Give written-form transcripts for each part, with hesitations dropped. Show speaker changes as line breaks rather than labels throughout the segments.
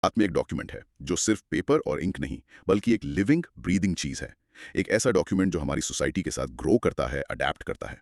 हाथ में एक डॉक्यूमेंट है जो सिर्फ पेपर और इंक नहीं बल्कि एक लिविंग ब्रीदिंग चीज है। एक ऐसा डॉक्यूमेंट जो हमारी सोसाइटी के साथ ग्रो करता है, अडेप्ट करता है।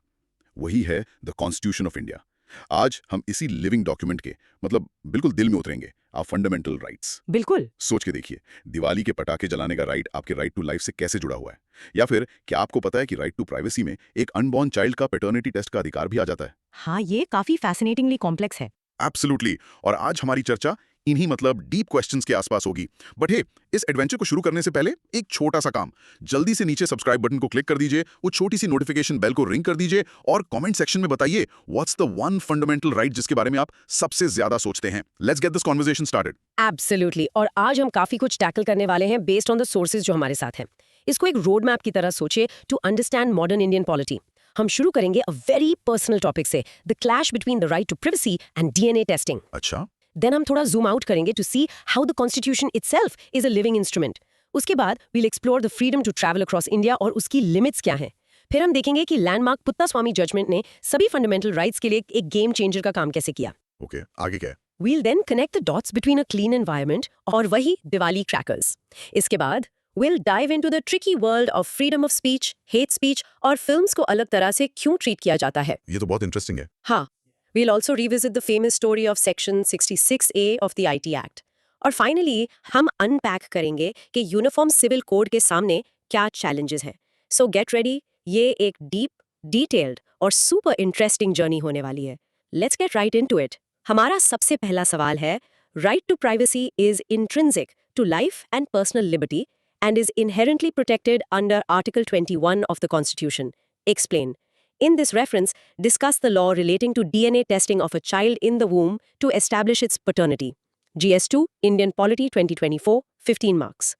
वही है द कॉन्स्टिट्यूशन ऑफ इंडिया। आज हम इसी लिविंग डॉक्यूमेंट के मतलब बिल्कुल दिल में उतरेंगे, आप फंडामेंटल राइट्स।
बिल्कुल।
सोच के देखिए, दिवाली के पटाखे जलाने का राइट आपके राइट टू लाइफ से कैसे जुड़ा हुआ है। या फिर क्या आपको पता है कि राइट टू प्राइवेसी में एक अनबॉर्न चाइल्ड का पैटर्निटी टेस्ट का अधिकार भी आ जाता है।
हाँ, ये काफी फैसिनेटिंगली कॉम्प्लेक्स है।
एब्सोल्युटली। और आज हमारी चर्चा इन्हीं मतलब डीप क्वेश्चंस के आसपास होगी। बट हे, इस एडवेंचर को शुरू करने से पहले एक छोटा सा काम, जल्दी से नीचे सब्सक्राइब बटन को क्लिक कर दीजिए, वो छोटी सी नोटिफिकेशन बेल को रिंग कर दीजिए और कमेंट सेक्शन में बताइए what's the one fundamental right जिसके बारे में आप सबसे ज्यादा सोचते हैं। Let's get this conversation started.
Absolutely. और आज हम काफी कुछ टैकल करने वाले हैं बेस्ड ऑन द सोर्सेज जो हमारे साथ हैं। इसको एक रोड मैप की तरह सोचिए to understand modern Indian polity. हम शुरू करेंगे अ वेरी पर्सनल टॉपिक से, the clash between the right to privacy and DNA testing.
अच्छा।
देन हम थोड़ा जूम आउट करेंगे to see how the constitution itself is a living instrument. उसके बाद we'll explore the freedom to travel across India और उसकी limits क्या हैं। फिर हम देखेंगे कि लैंडमार्क पुत्तास्वामी जजमेंट ने सभी फंडामेंटल राइट्स के लिए एक गेम चेंजर का काम कैसे किया।
ओके, आगे क्या है?
We'll then connect the dots between a clean environment और वही दिवाली क्रैकर्स। इसके बाद we'll dive into the tricky world of freedom of speech, hate speech और फिल्म्स को अलग तरह से क्यों ट्रीट किया जाता है।
ये तो बहुत इंटरेस्टिंग है।
हाँ, we'll also revisit the famous story of Section 66A of the IT Act। और फाइनली हम अनपैक करेंगे कि यूनिफॉर्म सिविल कोड के सामने क्या चैलेंजेस हैं। सो गेट रेडी, ये एक डीप, डिटेल्ड और सुपर इंटरेस्टिंग जर्नी होने वाली है। Let's get right into it. हमारा सबसे पहला सवाल है, right to privacy is intrinsic to life and personal liberty and is inherently protected under Article 21 of the Constitution. Explain. In this reference, discuss the law relating to DNA testing of a child in the womb to establish its paternity. GS2, Indian Polity 2024, 15 marks.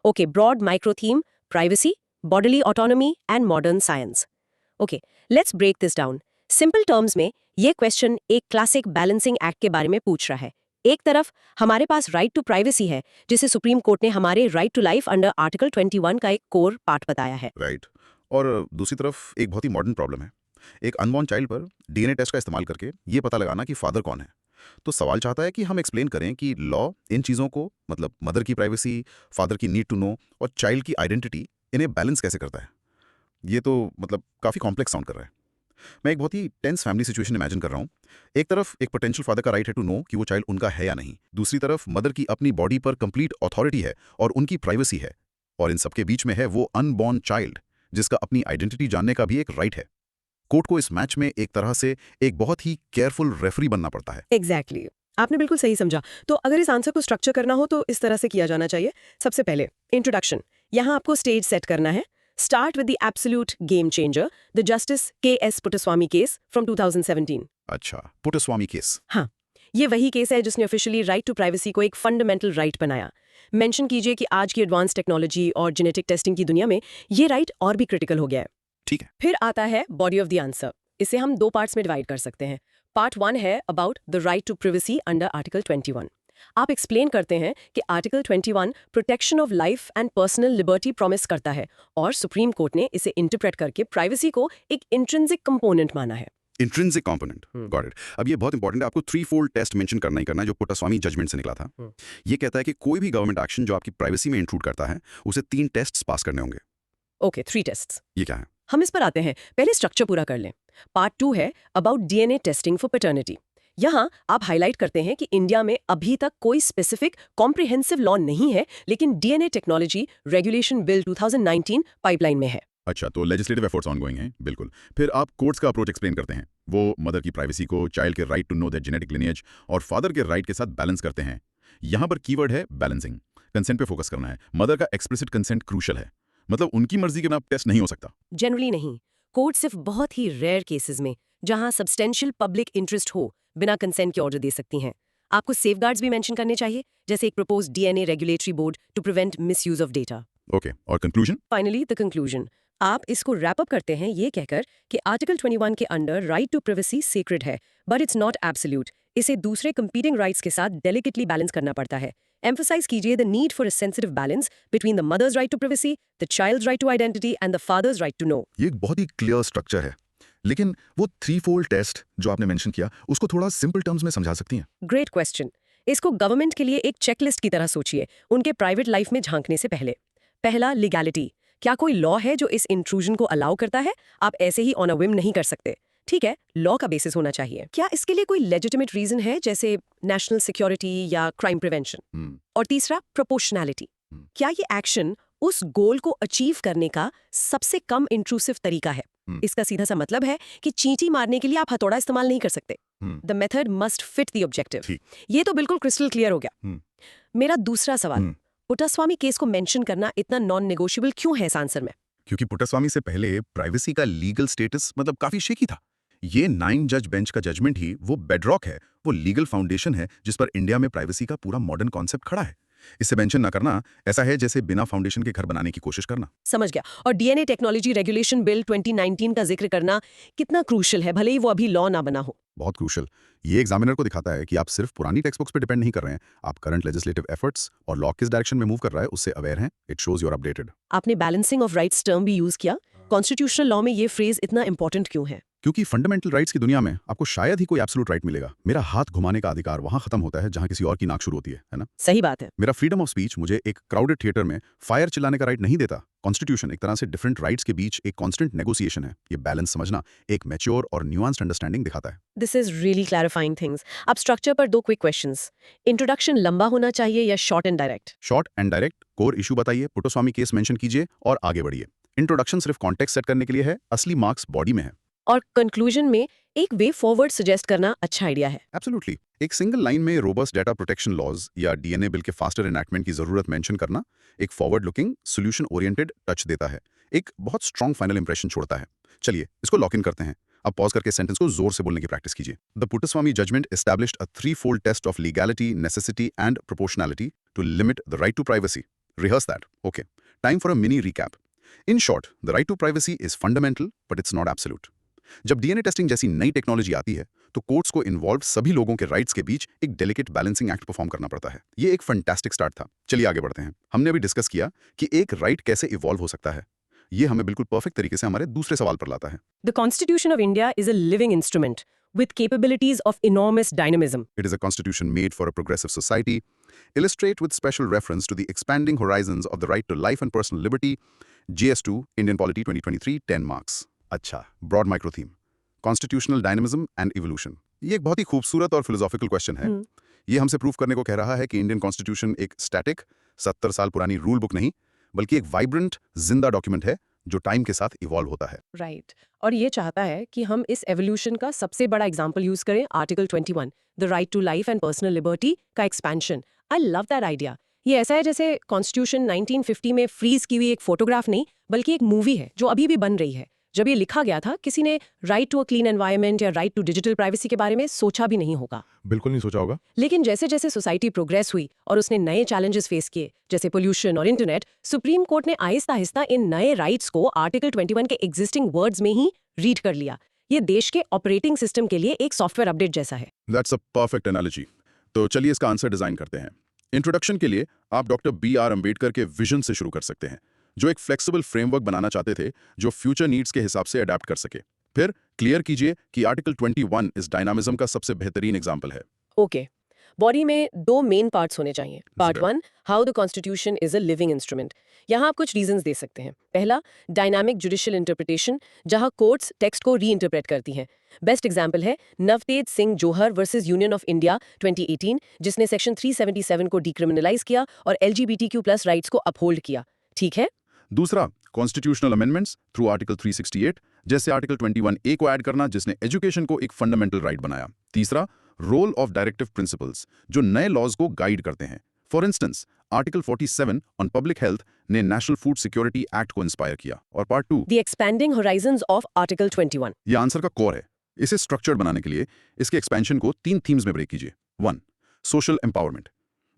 Okay, broad micro theme, privacy, bodily autonomy, and modern science. Okay, let's break this down. Simple terms में ये question एक classic balancing act के बारे में पूछ रहा है। एक तरफ हमारे पास राइट टू प्राइवेसी है, जिसे सुप्रीम कोर्ट ने हमारे right to life under article 21 का एक कोर पार्ट बताया है।
राइट। और दूसरी तरफ एक बहुत ही मॉडर्न प्रॉब्लम है, एक अनबॉर्न चाइल्ड पर डीएनए टेस्ट का इस्तेमाल करके ये पता लगाना कि फादर कौन है। तो सवाल चाहता है कि हम एक्सप्लेन करें कि लॉ इन चीज़ों को मतलब मदर की प्राइवेसी, फादर की नीड टू नो और चाइल्ड की आइडेंटिटी इन्हें बैलेंस कैसे करता है। ये तो मतलब काफ़ी कॉम्प्लेक्स साउंड कर रहा है। मैं एक बहुत ही टेंस फैमिली सिचुएशन इमेजिन कर रहा हूँ। एक तरफ एक पोटेंशियल फादर का राइट है टू नो कि वो चाइल्ड उनका है या नहीं, दूसरी तरफ मदर की अपनी बॉडी पर कंप्लीट अथॉरिटी है और उनकी प्राइवेसी है, और इन सबके बीच में है वो अनबॉर्न चाइल्ड जिसका अपनी आइडेंटिटी जानने का भी एक राइट है। कोर्ट को इस मैच में एक तरह से एक बहुत ही केयरफुल रेफरी बनना पड़ता है।
एग्जैक्टली आपने बिल्कुल सही समझा। तो अगर इस आंसर को स्ट्रक्चर करना हो तो इस तरह से किया जाना चाहिए। सबसे पहले इंट्रोडक्शन, यहाँ आपको स्टेज सेट करना है। Start with the absolute game changer, the justice KS. Puttaswamy case from 2017।
अच्छा, पुट्टास्वामी केस।
हाँ, ये वही केस है जिसने ऑफिशियली राइट टू प्राइवेसी को एक फंडामेंटल राइट बनाया। मेंशन कीजिए कि आज की एडवांस टेक्नोलॉजी और जेनेटिक टेस्टिंग की दुनिया में ये राइट और भी क्रिटिकल हो गया है।
ठीक है।
फिर आता है बॉडी ऑफ द आंसर। इसे हम दो पार्ट्स में डिवाइड कर सकते हैं। पार्ट 1 है about the right to privacy under article 21। आप एक्सप्लेन करते हैं कि article 21 protection of life and personal liberty promise करता है और सुप्रीम कोर्ट ने इसे इंटरप्रेट करके प्राइवेसी को एक इंट्रिंसिक कंपोनेंट माना है।
Intrinsic component, got it. अब ये बहुत इंपॉर्टेंट है, आपको 3-fold टेस्ट मेंशन करना ही करना है जो पुट्टास्वामी जजमेंट से निकला था। ये कहता है कि कोई भी गवर्नमेंट एक्शन जो आपकी प्राइवेसी में इंट्रूड करता है उसे 3 टेस्ट्स पास करने होंगे।
Okay, 3 tests.
ये क्या है?
हम इस पर आते हैं, पहले स्ट्रक्चर पूरा कर लें। पार्ट 2 है about DNA testing for paternity. यहाँ आप हाईलाइट करते हैं कि इंडिया में अभी तक कोई स्पेसिफिक कॉम्प्रिहेंसिव लॉ नहीं है, लेकिन DNA technology regulation bill 2019 pipeline में है।
अच्छा, तो लेजिस्लेटिव एफर्ट्स ऑनगोइंग हैं, बिल्कुल। फिर आप कोर्ट्स का अप्रोच एक्सप्लेन करते हैं। वो मदर की प्राइवेसी को चाइल्ड के right to know that genetic lineage और फादर के राइट के साथ बैलेंस करते हैं। यहाँ पर कीवर्ड है बैलेंसिंग। कंसेंट पे फोकस करना है। मदर का एक्सप्लिसिट कंसेंट क्रूशल है, मतलब उनकी मर्जी के बिना टेस्ट नहीं हो सकता।
जनरली नहीं, कोर्ट सिर्फ बहुत ही रेयर केसेस में जहां सब्सटेंशियल पब्लिक इंटरेस्ट हो बिना कंसेंट के ऑर्डर दे सकती हैं। आपको सेफगार्ड्स भी मेंशन करने चाहिए, जैसे एक propose DNA regulatory board to prevent misuse of data.
Okay, और कंक्लूजन?
Finally the conclusion. आप इसको रैप अप करते हैं ये कहकर कि आर्टिकल 21 के under right to privacy sacred है, बट इट्स नॉट एब्सोल्यूट। इसे दूसरे कंपीटिंग राइट्स के साथ डेलिकेटली बैलेंस करना पड़ता है। एम्फसाइज कीजिए the need for a sensitive balance between the mother's right to privacy, the child's right to identity and the father's right to know.
ये एक बहुत ही क्लियर स्ट्रक्चर है, लेकिन वो 3-fold टेस्ट जो आपने मेंशन किया उसको थोड़ा सिंपल टर्म्स में समझा सकती हैं?
Great question. इसको गवर्नमेंट के लिए एक चेकलिस्ट की तरह सोचिए, उनके प्राइवेट लाइफ में झांकने से पहले। पहला, लीगैलिटी। क्या कोई लॉ है जो इस इंट्रूजन को अलाउ करता है? आप ऐसे ही ऑन अ विम नहीं कर सकते। ठीक है, लॉ का बेसिस होना चाहिए। क्या इसके लिए कोई लेजिटिमेट रीजन है, जैसे नेशनल सिक्योरिटी या क्राइम प्रिवेंशन? और तीसरा, प्रोपोर्शनैलिटी। क्या ये एक्शन उस गोल को अचीव करने का सबसे कम इंट्रूसिव तरीका है? इसका सीधा सा मतलब है कि चींटी मारने के लिए आप हथौड़ा इस्तेमाल नहीं कर सकते। The method must fit the objective. ये तो बिल्कुल क्रिस्टल क्लियर हो गया। मेरा दूसरा सवाल, पुट्टास्वामी केस को मेंशन करना इतना नॉन नेगोशिएबल क्यों है इस आंसर में?
क्योंकि पुट्टास्वामी से पहले प्राइवेसी का लीगल स्टेटस मतलब काफी शेकी था। ये 9 जज बेंच का जजमेंट ही वो बेडरॉक है, वो लीगल फाउंडेशन है जिस पर इंडिया में प्राइवेसी का पूरा मॉडर्न कॉन्सेप्ट खड़ा है। इससे मेंशन ना करना ऐसा है जैसे बिना फाउंडेशन के घर बनाने की कोशिश करना।
समझ गया। और डीएनए टेक्नोलॉजी रेगुलेशन बिल 2019 का जिक्र करना कितना क्रूशियल है, भले ही वो अभी लॉ ना बना हो।
बहुत क्रूशल। ये एग्जामिनर को दिखाता है कि आप सिर्फ पुरानी टेक्स्ट बुक्स पे डिपेंड नहीं कर रहे हैं, आप करंट लेजिस्लेटिव एफर्ट्स और लॉ किस डायरेक्शन में मूव कर रहा है उससे अवेयर हैं। It shows your updated.
आपने बैलेंसिंग ऑफ राइट्स टर्म भी यूज किया। कॉन्स्टिट्यूशनल लॉ में ये फ्रेज इतना इंपॉर्टेंट क्यों है?
क्योंकि फंडामेंटल राइट्स की दुनिया में आपको शायद ही कोई एब्सोल्यूट राइट मिलेगा। मेरा हाथ घुमाने का अधिकार वहां खत्म होता है जहां किसी और की नाक शुरू होती है ना?
सही बात है।
मेरा फ्रीडम ऑफ स्पीच मुझे एक क्राउडेड थिएटर में फायर चिल्लाने का राइट नहीं देता। कॉन्स्टिट्यूशन एक तरह से डिफरेंट राइट्स के बीच एक कांस्टेंट नेगोशिएशन है। ये बैलेंस समझना एक मैच्योर और न्यूआंस्ड अंडरस्टैंडिंग दिखाता है।
This is really clarifying things. अब स्ट्रक्चर पर दो क्विक क्वेश्चंस। इंट्रोडक्शन लंबा होना चाहिए या short and direct?
Short and direct. Core issue बताइए, पुट्टास्वामी केस मेंशन कीजिए और आगे बढ़िए। इंट्रोडक्शन सिर्फ कॉन्टेक्स्ट सेट करने के लिए है, असली मार्क्स बॉडी में है।
और कंक्लूजन में एक वे फॉरवर्ड सजेस्ट करना अच्छा आइडिया है।
एब्सोल्युटली। एक सिंगल लाइन में रोबस्ट डेटा प्रोटेक्शन लॉज या डीएनए बिल के फास्टर एनैक्टमेंट की जरूरत मेंशन करना एक forward looking, solution oriented touch देता है, एक बहुत स्ट्रॉन्ग फाइनल इंप्रेशन छोड़ता है। चलिए इसको लॉक इन करते हैं। अब पॉज करके सेंटेंस को जोर से बोलने की प्रैक्टिस कीजिए। The Puttaswamy judgment established a 3-fold test of legality, necessity and proportionality to limit the right to privacy. Rehearse that. Okay, time for a mini recap. In short, the right to privacy is fundamental but it's not absolute. जब DNA testing जैसी नई technology आती है तो courts को involve सभी लोगों के राइट्स के बीच एक डेलिकेट बैलेंसिंग एक्ट परफॉर्म करना पड़ता है। ये एक फैंटास्टिक स्टार्ट था। चलिए आगे बढ़ते हैं। हमने अभी डिस्कस किया कि एक राइट कैसे इवॉल्व हो सकता है। ये हमें बिल्कुल परफेक्ट तरीके से हमारे दूसरे सवाल पर लाता है।
The constitution of India is a living instrument with capabilities of enormous dynamism.
It is a constitution made for a progressive society. Illustrate with special reference to the expanding horizons of the right to life and personal liberty. JS2, Indian Polity 2023, 10 marks. अच्छा, broad micro theme. Constitutional dynamism and evolution. ये एक बहुत ही खूबसूरत और philosophical question है। ये हमसे prove करने को कह रहा है कि इंडियन कॉन्स्टिट्यूशन एक स्टैटिक 70 साल पुरानी रूल बुक नहीं बल्कि एक वाइब्रेंट जिंदा डॉक्यूमेंट है जो टाइम के साथ इवॉल्व होता है।
राइट। और ये चाहता है कि हम इस एवोल्यूशन का सबसे बड़ा एग्जांपल यूज करें, article 21, the right to life and personal liberty का expansion. I love that idea. ये ऐसा है जैसे कॉन्स्टिट्यूशन 1950 में फ्रीज की हुई एक फोटोग्राफ नहीं बल्कि एक मूवी है जो अभी भी बन रही है। जब ये लिखा गया था किसी ने right to a clean environment या राइट टू डिजिटल प्राइवेसी के बारे में सोचा भी नहीं होगा।
बिल्कुल नहीं सोचा होगा।
लेकिन जैसे जैसे सोसाइटी प्रोग्रेस हुई और उसने नए चैलेंजेस फेस किए जैसे पोल्यूशन और इंटरनेट, सुप्रीम कोर्ट ने आहिस्ता आहिस्ता इन नए राइट्स को आर्टिकल 21 के एग्जिस्टिंग वर्ड्स में ही रीड कर लिया। ये देश के ऑपरेटिंग सिस्टम के लिए एक सॉफ्टवेयर अपडेट जैसा है।
That's a perfect analogy. तो चलिए इसका आंसर डिजाइन करते हैं। इंट्रोडक्शन के लिए आप डॉक्टर BR अम्बेडकर के विजन से शुरू कर सकते हैं, जो एक फ्लेक्सिबल फ्रेमवर्क बनाना चाहते थे जो फ्यूचर नीड्स के हिसाब से अडेप्ट कर सके। फिर क्लियर कीजिए कि आर्टिकल 21 इस डायनामिज्म का सबसे बेहतरीन एग्जाम्पल है।
ओके, बॉडी में दो मेन पार्ट्स होने चाहिए। Part 1, how the constitution is a living instrument. यहाँ आप कुछ रीजंस दे सकते हैं। पहला, डायनामिक जुडिशियल इंटरप्रिटेशन, जहाँ कोर्ट्स टेक्स्ट को री इंटरप्रेट करती हैं। बेस्ट एग्जाम्पल है नवतेज सिंह जोहर वर्सेस यूनियन ऑफ इंडिया 2018, जिसने सेक्शन 377 को डिक्रिमिनलाइज किया और LGBTQ+ राइट्स को अपहोल्ड किया। ठीक है।
दूसरा, कॉन्स्टिट्यूशनल अमेंडमेंट्स थ्रू आर्टिकल 368, जैसे आर्टिकल 21A को ऐड करना जिसने एजुकेशन को एक फंडामेंटल राइट बनाया। तीसरा, रोल ऑफ डायरेक्टिव प्रिंसिपल्स जो नए लॉज को गाइड करते हैं। For instance, article 47 on public health ने नेशनल फूड सिक्योरिटी एक्ट को इंस्पायर किया। और part 2,
the expanding horizons of article 21।
ये आंसर का कोर है। इसे स्ट्रक्चर्ड बनाने के लिए इसके एक्सपेंशन को 3 थीम्स में ब्रेक कीजिए। 1, सोशल एम्पावरमेंट।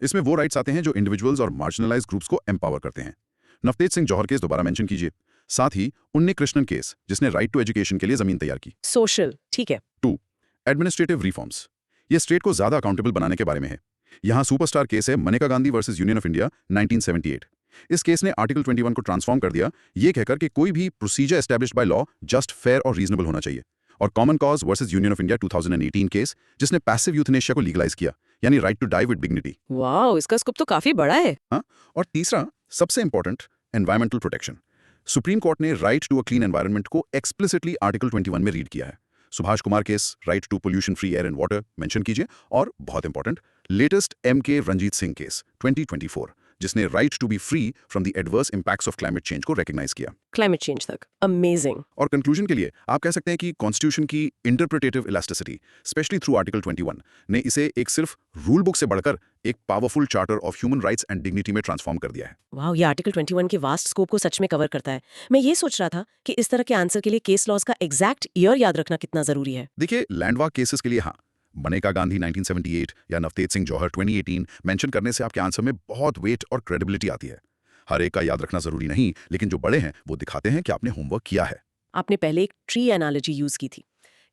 इसमें वो राइट्स आते हैं जो इंडिविजुअल्स और मार्जिनलाइज्ड ग्रुप्स को एम्पावर करते हैं। नवतेज सिंह जौहर केस दोबारा मेंशन कीजिए। साथ ही उन्नी कृष्णन केस जिसने राइट टू एजुकेशन के लिए जमीन तैयार की।
सोशल, ठीक है।
2, एडमिनिस्ट्रेटिव रिफॉर्म्स। ये स्टेट को ज्यादा अकाउंटेबल बनाने के बारे में है। यहाँ सुपरस्टार केस है Maneka Gandhi versus union of India 1978। इस केस ने आर्टिकल 21 को ट्रांसफॉर्म कर दिया, ये कहकर कि कोई भी procedure established by law just, fair और रीजनेबल होना चाहिए। और common cause versus union of India 2018 case जिसने पैसिव यूथनेशिया को लीगलाइज किया। यानी right to die with dignity.
Wow, इसका स्कोप तो काफी बड़ा है।
और तीसरा, सबसे important, environmental protection. Supreme court ने right to a clean environment को एक्सप्लिसिटली आर्टिकल 21 में रीड किया है। Subhash Kumar case, right to pollution free air and water mention कीजिए। और बहुत important, latest MK Ranjit Singh case 2024, जिसने right to be free from the adverse impacts of climate change को recognise किया।
क्लाइमेट चेंज तक अमेजिंग।
और कंक्लूजन के लिए आप कह सकते हैं कि कॉन्स्टिट्यूशन की interpretative elasticity, especially through article 21, ने इसे एक सिर्फ रूल बुक से बढ़कर एक powerful charter of human rights and dignity में ट्रांसफॉर्म कर दिया है।
वाओ, ये आर्टिकल 21 के वास्ट स्कोप को सच में कवर करता है। मैं ये सोच रहा था कि इस तरह के आंसर के लिए केस लॉज का एग्जैक्ट ईयर याद रखना कितना जरूरी है।
देखिए, लैंडवार्क केसेस के लिए हाँ, बनेका गांधी 1978 या नवतेज सिंह जौहर 2018 मेंशन करने से आपके आंसर में बहुत वेट और क्रेडिबिलिटी आती है। हर एक का याद रखना जरूरी नहीं, लेकिन जो बड़े हैं वो दिखाते हैं कि आपने होमवर्क किया है।
आपने पहले एक ट्री एनालॉजी यूज की थी,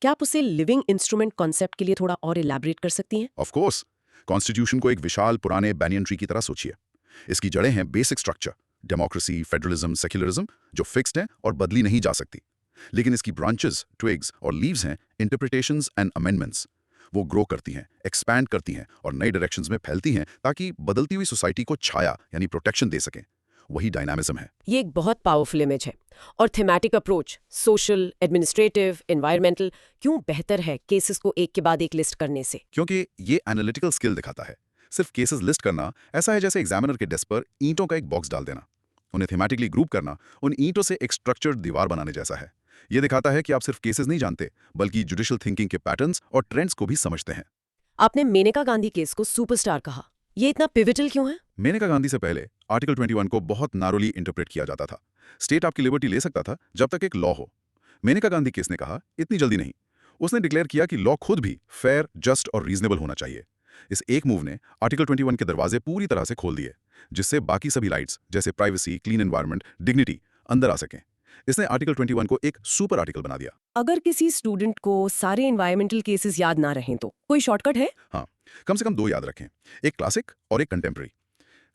क्या आप उसे लिविंग इंस्ट्रूमेंट कॉन्सेप्ट के लिए थोड़ा और इलैबोरेट कर सकती हैं?
ऑफ कोर्स, कॉन्स्टिट्यूशन को एक विशाल पुराने बैनियन ट्री की तरह सोचिए। इसकी जड़ें हैं basic structure, democracy, federalism, secularism, जो फिक्स्ड है और बदली नहीं जा सकती। लेकिन इसकी ब्रांचेस, ट्विग्स और लीव्स हैं इंटरप्रिटेशंस एंड अमेंडमेंट्स। वो ग्रो करती हैं, एक्सपैंड करती हैं और नई डायरेक्शंस में फैलती हैं ताकि बदलती हुई सोसाइटी को छाया यानी प्रोटेक्शन दे सकें। वही डायनामिज्म है।
ये एक बहुत पावरफुल इमेज है। और thematic approach, social, administrative, environmental, क्यों बेहतर है केसेस को एक के बाद एक लिस्ट करने से?
क्योंकि ये एनालिटिकल स्किल दिखाता है। सिर्फ केसेस लिस्ट करना ऐसा है जैसे एग्जामिनर के डेस्क पर ईंटों का एक बॉक्स डाल देना। उन्हें थीमेटिकली ग्रुप करना उन ईंटों से एक स्ट्रक्चर्ड दीवार बनाने जैसा है। ये दिखाता है कि आप सिर्फ केसेस नहीं जानते, बल्कि जुडिशियल थिंकिंग के पैटर्न्स और ट्रेंड्स को भी समझते हैं।
आपने मेनका गांधी केस को सुपरस्टार कहा, ये इतना पिविटल क्यों है?
मेनका गांधी से पहले आर्टिकल 21 को बहुत नारोली इंटरप्रेट किया जाता था। स्टेट आपकी लिबर्टी ले सकता था जब तक एक लॉ हो। मेनका गांधी केस ने कहा इतनी जल्दी नहीं। उसने डिक्लेयर किया कि लॉ खुद भी फेयर, जस्ट और रीजनेबल होना चाहिए। इस एक मूव ने आर्टिकल 21 के दरवाजे पूरी तरह से खोल दिए, जिससे बाकी सभी राइट्स जैसे प्राइवेसी, क्लीन एनवायरनमेंट, डिग्निटी अंदर आ सकें। इसने आर्टिकल 21 को एक सुपर आर्टिकल बना दिया।
अगर किसी स्टूडेंट को सारे एनवायरमेंटल केसेस याद ना रहें तो कोई शॉर्टकट है?
हाँ, कम से कम दो याद रखें, एक क्लासिक और एक कंटेम्प्रेरी।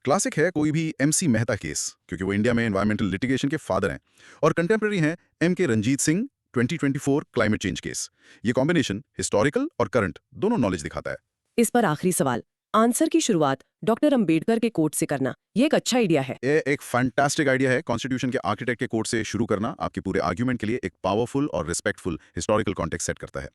क्लासिक है कोई भी MC मेहता केस, क्योंकि वो इंडिया में एनवायरमेंटल लिटिगेशन के फादर हैं। और कंटेम्प्रेरी है MK Ranjit Singh 2024 climate change case. ये कॉम्बिनेशन हिस्टोरिकल और करंट दोनों नॉलेज दिखाता है।
इस पर आखिरी सवाल, आंसर की शुरुआत डॉक्टर अंबेडकर के कोट से करना, ये एक अच्छा आइडिया है।
ये एक फैंटास्टिक आइडिया है। कॉन्स्टिट्यूशन के आर्किटेक्ट के कोट से शुरू करना आपके पूरे आर्ग्यूमेंट के लिए एक पावरफुल और रिस्पेक्टफुल हिस्टोरिकल कॉन्टेक्स्ट सेट करता है।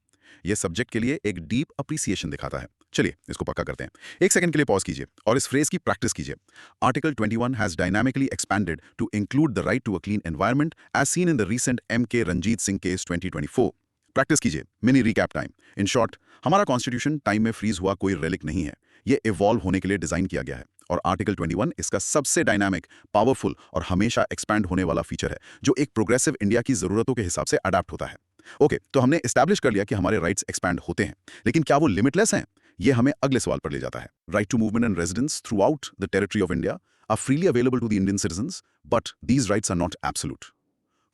ये सब्जेक्ट के लिए एक डीप अप्रिसिएशन दिखाता है। चलिए इसको पक्का करते हैं। एक सेकंड के लिए पॉज कीजिए और इस फ्रेज की प्रैक्टिस कीजिए। Article 21 has dynamically expanded to include the right to a clean environment as seen in the recent MK Ranjit Singh case 2024। Practice कीजिए। Mini recap time. In short, हमारा कॉन्स्टिट्यूशन टाइम में फ्रीज हुआ कोई रेलिक नहीं है। ये इवॉल्व होने के लिए डिजाइन किया गया है और आर्टिकल 21 इसका सबसे डायनामिक, पावरफुल और हमेशा एक्सपैंड होने वाला फीचर है, जो एक प्रोग्रेसिव इंडिया की जरूरतों के हिसाब से अडैप्ट होता है। ओके, तो हमने एस्टैब्लिश कर लिया कि हमारे राइट्स एक्सपैंड होते हैं, लेकिन क्या वो लिमिटलेस हैं? ये हमें अगले सवाल पर ले जाता है। Right to movement and residence throughout the territory of India are freely available to the Indian citizens, but these rights are not absolute.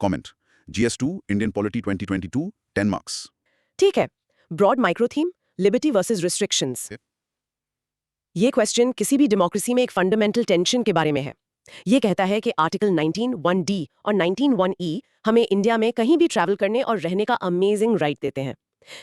Comment, GS2 Indian polity 2022, 10 marks.
ठीक है, broad micro theme, liberty versus restrictions. ये question किसी भी democracy में एक fundamental tension के बारे में है। ये कहता है कि आर्टिकल 19(1)(d) और 19(1)(e) हमें इंडिया में कहीं भी ट्रैवल करने और रहने का अमेजिंग राइट देते हैं।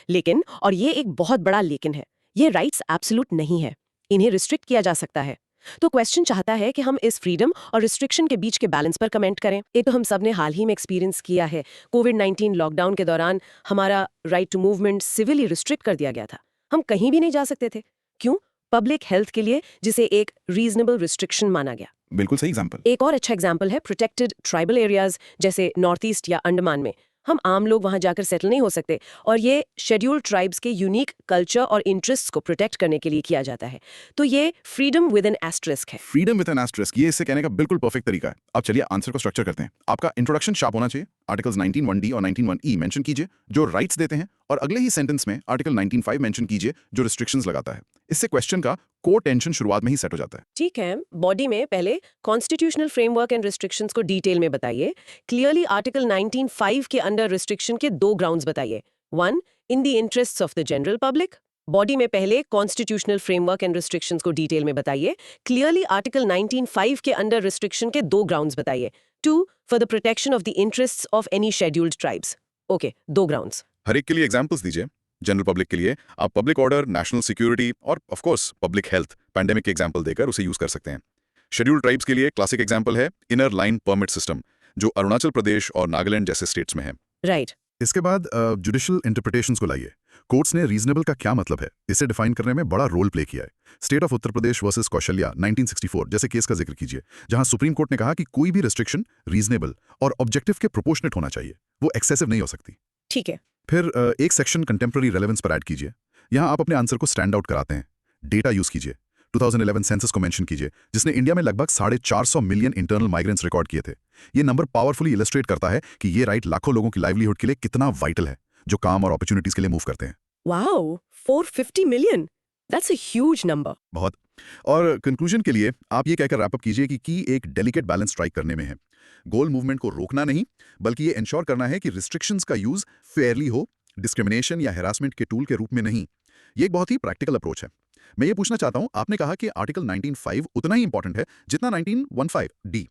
लेकिन, और ये एक बहुत बड़ा लेकिन है, ये राइट्स एब्सोल्यूट नहीं है, इन्हें रिस्ट्रिक्ट किया जा सकता है। तो क्वेश्चन चाहता है कि हम इस फ्रीडम और रिस्ट्रिक्शन के बीच के बैलेंस पर कमेंट करें। ये तो हम सब ने हाल ही में एक्सपीरियंस किया है। कोविड-19 लॉकडाउन के दौरान हमारा राइट टू मूवमेंट सिविली रिस्ट्रिक्ट कर दिया गया था। हम कहीं भी नहीं जा सकते थे। क्यों? पब्लिक हेल्थ के लिए, जिसे एक रीजनेबल रिस्ट्रिक्शन माना गया।
बिल्कुल सही एग्जाम्पल।
एक और अच्छा एग्जाम्पल है प्रोटेक्टेड ट्राइबल एरियाज, जैसे नॉर्थ ईस्ट या अंडमान में। हम आम लोग वहां जाकर सेटल नहीं हो सकते, और ये शेड्यूल्ड ट्राइब्स के यूनिक कल्चर और इंटरेस्ट्स को प्रोटेक्ट करने के लिए किया जाता है। तो ये फ्रीडम विद एन एस्टेरिस्क है।
फ्रीडम विद एन एस्टेरिस्क, ये इससे कहने का बिल्कुल परफेक्ट तरीका है। अब चलिए आंसर को स्ट्रक्चर करते हैं। आपका इंट्रोडक्शन शार्प होना चाहिए। आर्टिकल्स 19(1)(d) और 19(1)(e) मेंशन कीजिए, जो राइट्स देते हैं, और अगले ही सेंटेंस में आर्टिकल 19(5) मेंशन कीजिए, जो रिस्ट्रिक्शंस लगाता है। इससे क्वेश्चन का कोर टेंशन शुरुआत में ही सेट हो जाता है।
ठीक है, बॉडी में पहले कॉन्स्टिट्यूशनल फ्रेमवर्क एंड रिस्ट्रिक्शंस को डिटेल में बताइए। क्लियरली आर्टिकल 19(5) के अंडर रिस्ट्रिक्शन के 2 ग्राउंड्स बताइए। 1, in the interests of the general public. Body में पहले कॉन्स्टिट्यूशनल फ्रेमवर्क एंड रिस्ट्रिक्शंस को डिटेल में बताइए। क्लियरली आर्टिकल 19(5) के अंडर रिस्ट्रिक्शन के 2 ग्राउंड्स बताइए। 2, for the protection of the interests of any scheduled tribes. Okay, 2 grounds.
हर एक के लिए एग्जाम्पल्स दीजिए। जनरल पब्लिक के लिए आप पब्लिक ऑर्डर, नेशनल सिक्योरिटी और of course public health, pandemic के एग्जांपल देकर उसे यूज कर सकते हैं। शेड्यूल्ड ट्राइब्स के लिए क्लासिक एग्जांपल है इनर लाइन परमिट सिस्टम, जो अरुणाचल प्रदेश और नागालैंड जैसे स्टेट्स में है।
राइट।
इसके बाद जुडिशियल इंटरप्रिटेशंस को लाइए। कोर्ट्स ने रीजनेबल का क्या मतलब है इसे डिफाइन करने में बड़ा रोल प्ले किया है। State of Uttar Pradesh versus Kaushalya 1964 जैसे केस का जिक्र कीजिए, जहां सुप्रीम कोर्ट ने कहा कि कोई भी रिस्ट्रिक्शन रीजनेबल और ऑब्जेक्टिव के प्रोपोर्शनेट होना चाहिए, वो एक्सेसिव नहीं हो सकती।
ठीक है।
फिर एक सेक्शन कंटेम्प्रेरी रेलेवेंस पर ऐड कीजिए। यहां आप अपने आंसर को स्टैंड आउट कराते हैं। डेटा यूज कीजिए। 2011 सेंसस को मेंशन कीजिए, जिसने इंडिया में लगभग 450 मिलियन इंटरनल माइग्रेंट्स रिकॉर्ड किए थे। ये नंबर पावरफुली इलस्ट्रेट करता है कि ये राइट लाखों लोगों की लाइवलीहुड के लिए कितना वाइटल है, जो काम और अपॉर्चुनिटीज के लिए मूव करते हैं।
Wow, 450 million, that's a huge number.
बहुत। और कंक्लूजन के लिए आप ये कहकर रैप अप कीजिए कि की एक डेलिकेट बैलेंस स्ट्राइक करने में है। गोल मूवमेंट को रोकना नहीं, बल्कि ये इंश्योर करना है कि रिस्ट्रिक्शंस का यूज फेयरली हो, डिस्क्रिमिनेशन या हैरासमेंट के टूल के रूप में नहीं। ये एक बहुत ही प्रैक्टिकल अप्रोच है। मैं ये पूछना चाहता हूं, आपने कहा कि आर्टिकल 19.5 उतना ही इंपॉर्टेंट है जितना 19.15 डी।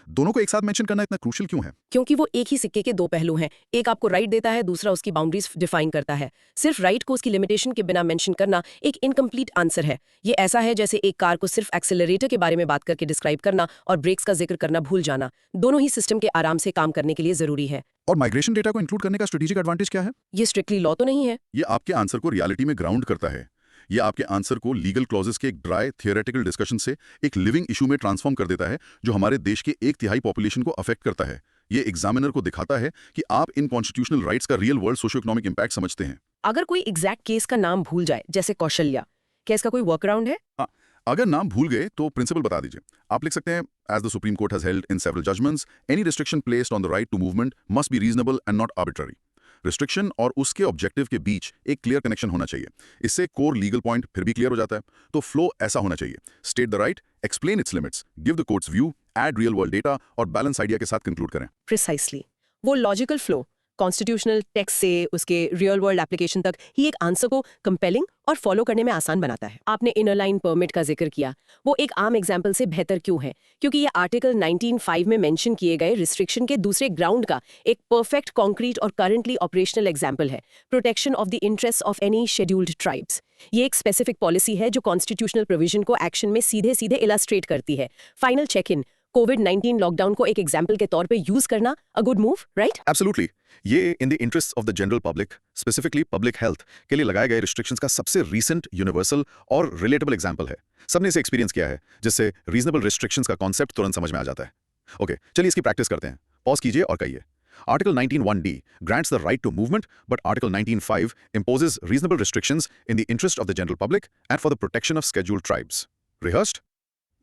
दोनों को एक साथ मेंशन करना इतना क्रूशियल क्यों है?
क्योंकि वो एक ही सिक्के के दो पहलू हैं। एक आपको राइट देता है, दूसरा उसकी बाउंड्रीज डिफाइन करता है। सिर्फ राइट को उसकी लिमिटेशन के बिना मेंशन करना एक इनकम्प्लीट आंसर है। ये ऐसा है जैसे एक कार को सिर्फ एक्सेलरेटर के बारे में बात करके डिस्क्राइब करना और ब्रेक्स का जिक्र करना भूल जाना। दोनों ही सिस्टम के आराम से काम करने के लिए जरूरी है।
और माइग्रेशन डेटा को इंक्लूड करने का स्ट्रेटेजिक एडवांटेज क्या है?
ये स्ट्रिक्टली लॉ तो नहीं है।
ये आपके आंसर को रियलिटी में ग्राउंड करता है। ये आपके आंसर को लीगल क्लॉजेस के एक ड्राई थियोरेटिकल डिस्कशन से एक लिविंग इशू में ट्रांसफॉर्म कर देता है, जो हमारे देश के 1/3 पॉपुलेशन को अफेक्ट करता है। ये एग्जामिनर को दिखाता है कि आप इन कॉन्स्टिट्यूशनल राइट्स का real world socio economic impact समझते हैं।
अगर कोई एग्जैक्ट केस का नाम भूल जाए, जैसे कौशल्या, क्या इसका कोई वर्क अराउंड है?
हाँ, अगर नाम भूल गए तो प्रिंसिपल बता दीजिए। आप लिख सकते हैं, as the supreme Court has held in several judgments, any restriction placed on the right to movement must be reasonable and not arbitrary. Restriction और उसके ऑब्जेक्टिव के बीच एक क्लियर कनेक्शन होना चाहिए। इससे कोर लीगल पॉइंट फिर भी क्लियर हो जाता है। तो फ्लो ऐसा होना चाहिए, state the right, explain it's limits, give the courts view, add real world data और बैलेंस आइडिया के साथ कंक्लूड करें।
प्रिसाइसली वो लॉजिकल फ्लो कॉन्स्टिट्यूशनल टेक्स्ट से उसके रियल वर्ल्ड एप्लीकेशन तक ही एक आंसर को कंपेलिंग और फॉलो करने में आसान बनाता है। आपने इनर लाइन परमिट का जिक्र किया, वो एक आम एग्जाम्पल से बेहतर क्यों है? क्योंकि ये आर्टिकल 19.5 में मेंशन किए गए रिस्ट्रिक्शन के दूसरे ग्राउंड का एक परफेक्ट कॉन्क्रीट और करंटली ऑपरेशनल एग्जाम्पल है, protection of the interest of any scheduled tribes. ये एक स्पेसिफिक पॉलिसी है जो कॉन्स्टिट्यूशनल प्रोविजन को एक्शन में सीधे सीधे इलस्ट्रेट करती है। Final check in, COVID lockdown को एक एग्जाम्पल के तौर पे यूज करना a good move, right?
Absolutely. ये in the interest of the general public, specifically public health के लिए लगाए गए रिस्ट्रिक्शंस का सबसे रीसेंट, यूनिवर्सल और रिलेटेबल एग्जांपल है। सबने इसे एक्सपीरियंस किया है, जिससे रीजनेबल रिस्ट्रिक्शंस का कॉन्सेप्ट तुरंत समझ में आ जाता है। ओके, चलिए इसकी प्रैक्टिस करते हैं। पॉज कीजिए और कहिए, Article 19(1)(d) grants the right to movement, but Article 19(5) imposes reasonable restrictions in the interest of the general public and for the protection of scheduled tribes. Rehearsed?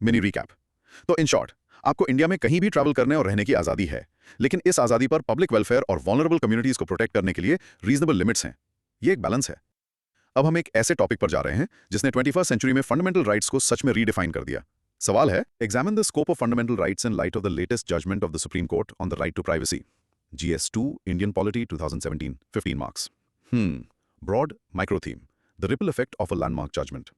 Mini recap. तो in short, आपको India में कहीं भी travel करने और रहने की आज़ादी है, लेकिन इस आज़ादी पर पब्लिक वेलफेयर और वल्नरेबल कम्युनिटीज को प्रोटेक्ट करने के लिए रीजनेबल लिमिट्स हैं। ये एक बैलेंस है। अब हम एक ऐसे टॉपिक पर जा रहे हैं जिसने 21st सेंचुरी में फंडामेंटल राइट्स को सच में रीडिफाइन कर दिया। सवाल है, examine the scope of fundamental rights in light of the latest judgment of the supreme Court on the right to privacy. GS2 Indian Polity 2017, 15 marks. Broad micro theme, the ripple effect of a landmark judgment.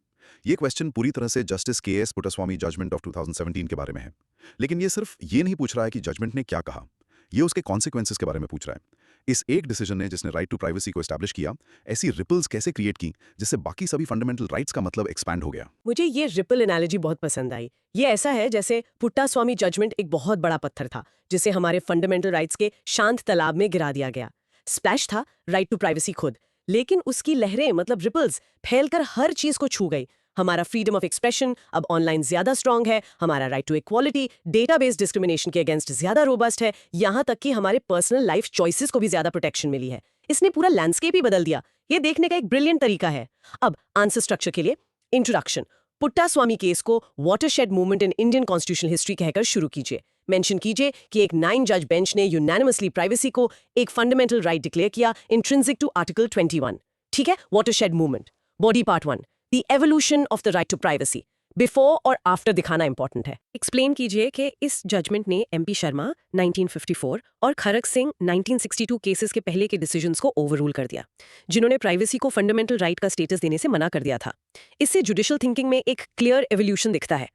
ये question पूरी तरह से justice KS Puttaswamy judgment of 2017 के बारे में है, लेकिन ये सिर्फ ये नहीं पूछ रहा है कि जजमेंट ने क्या कहा, ये उसके कॉन्सिक्वेंसेस के बारे में पूछ रहा है। इस एक डिसीजन ने, जिसने राइट टू प्राइवेसी को एस्टैब्लिश किया, ऐसी रिपल्स कैसे क्रिएट की जिससे बाकी सभी फंडामेंटल राइट्स का मतलब एक्सपैंड हो गया।
मुझे ये रिपल एनालॉजी बहुत पसंद आई। ये ऐसा है जैसे पुट्टास्वामी जजमेंट एक बहुत बड़ा पत्थर था जिसे हमारे फंडामेंटल राइट्स के शांत तालाब में गिरा दिया गया। स्प्लैश था राइट टू प्राइवेसी खुद, लेकिन उसकी लहरें मतलब रिपल्स फैलकर हर चीज को छू गई। हमारा फ्रीडम ऑफ एक्सप्रेशन अब ऑनलाइन ज्यादा स्ट्रांग है, हमारा right to equality database discrimination के अगेंस्ट ज्यादा रोबस्ट है, यहाँ तक कि हमारे पर्सनल लाइफ चॉइसेस को भी ज्यादा प्रोटेक्शन मिली है। इसने पूरा लैंडस्केप ही बदल दिया। ये देखने का एक ब्रिलियंट तरीका है। अब आंसर स्ट्रक्चर के लिए इंट्रोडक्शन, पुट्टास्वामी केस को watershed movement in Indian constitutional history कहकर शुरू कीजिए। मेंशन कीजिए कि एक 9 जज बेंच ने यूनानिमसली प्राइवेसी को एक फंडामेंटल राइट डिक्लेयर किया इंट्रिंसिक टू आर्टिकल 21। ठीक है, watershed movement. Body part 1, the evolution of the right to privacy. Before और आफ्टर दिखाना इंपॉर्टेंट है। एक्सप्लेन कीजिए कि इस जजमेंट ने MP शर्मा 1954 और खरक सिंह 1962 केसेस के पहले के डिसीजंस को ओवररूल कर दिया, जिन्होंने प्राइवेसी को फंडामेंटल राइट का स्टेटस देने से मना कर दिया था। इससे जुडिशियल थिंकिंग में एक क्लियर एवोल्यूशन दिखता है।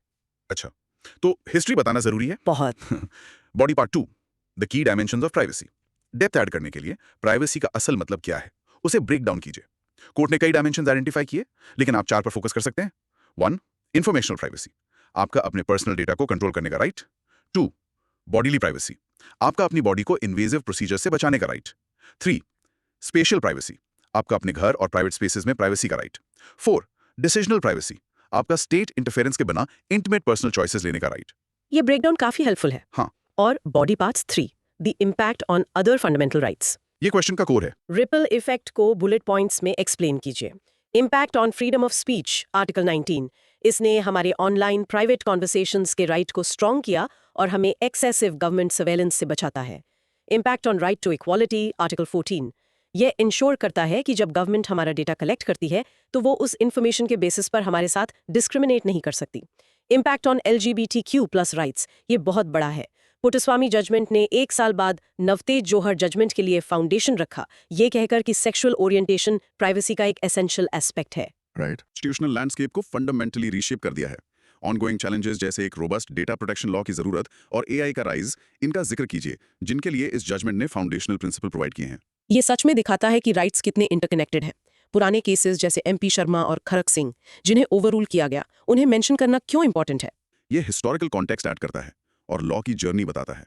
अच्छा, तो हिस्ट्री बताना जरूरी है।
बहुत।
Body part 2, the key dimensions of privacy. Depth add करने के लिए प्राइवेसी का असल मतलब क्या है, उसे ब्रेक डाउन कीजिए। कोर्ट ने कई डायमेंशंस आइडेंटिफाई किए, लेकिन आप 4 पर फोकस कर सकते हैं। 1. इंफॉर्मेशनल प्राइवेसी, आपका अपने पर्सनल डेटा को कंट्रोल करने का राइट। 2. बॉडीली प्राइवेसी, आपका अपनी बॉडी को इन्वेजिव प्रोसीजर से बचाने का राइट। 3. स्पेशियल प्राइवेसी, आपका अपने घर और प्राइवेट स्पेसेस में प्राइवेसी का राइट। 4. डिसीजनल प्राइवेसी, आपका स्टेट इंटरफेरेंस के बिना इंटीमेट पर्सनल चॉइसेस लेने का राइट।
ये ब्रेकडाउन काफी हेल्पफुल है।
हाँ।
और body parts 3, the impact on other fundamental rights.
ये क्वेश्चन का कोर है।
रिपल इफेक्ट को बुलेट पॉइंट्स में एक्सप्लेन कीजिए। Impact on freedom of speech, article 19, इसने हमारे ऑनलाइन प्राइवेट कॉन्वर्सेशंस के राइट को स्ट्रॉन्ग किया और हमें एक्सेसिव गवर्नमेंट सर्वेलेंस से बचाता है। Impact on right to equality, article 14, यह इंश्योर करता है कि जब गवर्नमेंट हमारा डेटा कलेक्ट करती है तो वो उस इन्फॉर्मेशन के बेसिस पर हमारे साथ डिस्क्रिमिनेट नहीं कर सकती। इम्पैक्ट ऑन LGBTQ+ राइट्स, ये बहुत बड़ा है। पुट्टस्वामी जजमेंट ने 1 साल बाद नवतेज जोहर जजमेंट के लिए फाउंडेशन रखा, ये कहकर कि सेक्सुअल ओरिएंटेशन प्राइवेसी का एक एसेंशियल एस्पेक्ट है।
राइट। इंस्टीट्यूशनल लैंडस्केप को फंडामेंटली रीशेप कर दिया है। ऑनगोइंग चैलेंजेस जैसे एक रोबस्ट डेटा प्रोटेक्शन लॉ की जरूरत और AI का राइज, इनका जिक्र कीजिए, जिनके लिए इस जजमेंट ने फाउंडेशनल प्रिंसिपल प्रोवाइड किए हैं।
ये सच में दिखाता है कि राइट्स कितने इंटरकनेक्टेड हैं। पुराने केसेस जैसे MP शर्मा और खरक सिंह, जिन्हें ओवररूल किया गया, उन्हें मेंशन करना क्यों इंपॉर्टेंट है?
ये हिस्टोरिकल कॉन्टेक्स्ट ऐड करता है और लॉ की जर्नी बताता है।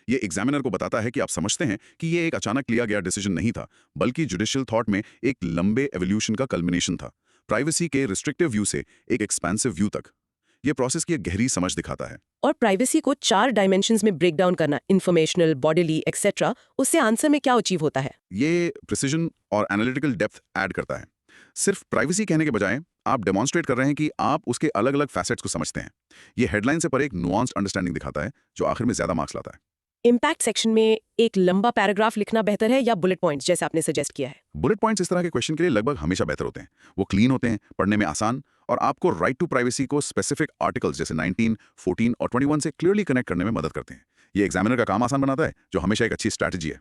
ये एग्जामिनर को बताता है कि आप समझते हैं कि ये एक अचानक लिया गया डिसीजन नहीं था, बल्कि जुडिशियल थॉट में एक लंबे एवोल्यूशन का कल्मिनेशन था, प्राइवेसी के रिस्ट्रिक्टिव व्यू से एक एक्सपेंसिव व्यू तक। ये प्रोसेस की एक गहरी समझ दिखाता है।
और प्राइवेसी को 4 डायमेंशंस में ब्रेक डाउन करना, इन्फॉर्मेशनल, बॉडीली, एक्सेट्रा, उससे आंसर में क्या अचीव होता है?
ये प्रिसिजन और एनालिटिकल डेप्थ ऐड करता है। सिर्फ प्राइवेसी कहने के बजाय आप डेमोन्स्ट्रेट कर रहे हैं कि आप उसके अलग अलग फैसेट्स को समझते हैं। ये हेडलाइन से पर एक नुआंस्ड अंडरस्टैंडिंग दिखाता है, जो आखिर में ज्यादा मार्क्स लाता है।
इम्पैक्ट सेक्शन में एक लंबा पैराग्राफ लिखना बेहतर है या बुलेट पॉइंट्स जैसे आपने सजेस्ट किया है?
बुलेट पॉइंट्स इस तरह के क्वेश्चन के लिए लगभग हमेशा बेहतर होते हैं। वो क्लीन होते हैं, पढ़ने में आसान, और आपको राइट टू प्राइवेसी को स्पेसिफिक आर्टिकल्स जैसे 19, 14 और 21 से क्लियरली कनेक्ट करने में मदद करते हैं। ये एग्जामिनर का काम आसान बनाता है, जो हमेशा एक अच्छी स्ट्रैटेजी है।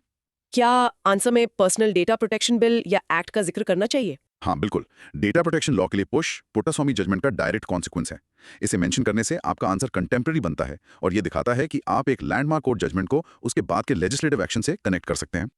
क्या आंसर में पर्सनल डेटा प्रोटेक्शन बिल या एक्ट का जिक्र करना चाहिए?
हाँ बिल्कुल, डेटा प्रोटेक्शन लॉ के लिए पुट्टास्वामी जजमेंट का डायरेक्ट कॉन्सिक्वेंस है। इसे मेंशन करने से आपका आंसर कंटेम्प्रेरी बनता है और ये दिखाता है कि आप एक लैंडमार्क कोर्ट जजमेंट को उसके बाद के लेजिस्लेटिव एक्शन से कनेक्ट कर सकते हैं।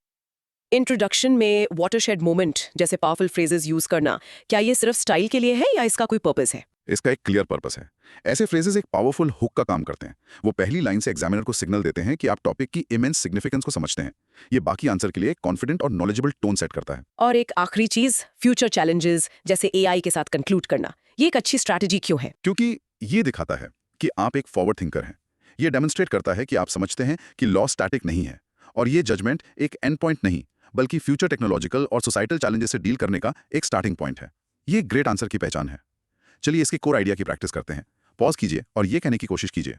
इंट्रोडक्शन में वाटरशेड मोमेंट जैसे पावरफुल फ्रेजेस यूज करना, क्या ये सिर्फ स्टाइल के लिए है या इसका कोई पर्पस है?
इसका एक क्लियर पर्पस है। ऐसे फ्रेजेस एक पावरफुल हुक का काम करते हैं। वो पहली लाइन से एग्जामिनर को सिग्नल देते हैं कि आप टॉपिक की इमेंस सिग्निफिकेंस को समझते हैं। ये बाकी आंसर के लिए एक कॉन्फिडेंट और नॉलेजेबल टोन सेट करता है।
और एक आखिरी चीज, फ्यूचर चैलेंजेस जैसे AI के साथ कंक्लूड करना, ये एक अच्छी स्ट्रैटेजी क्यों है?
क्योंकि ये दिखाता है कि आप एक फॉरवर्ड थिंकर हैं। ये डेमोन्स्ट्रेट करता है कि आप समझते हैं कि लॉ स्टैटिक नहीं है और ये जजमेंट एक एंड पॉइंट नहीं, बल्कि फ्यूचर टेक्नोलॉजिकल और सोसाइटल चैलेंजेस से डील करने का एक स्टार्टिंग पॉइंट है। ये ग्रेट आंसर की पहचान है। चलिए इसके कोर आइडिया की प्रैक्टिस करते हैं। पॉज कीजिए और ये कहने की कोशिश कीजिए,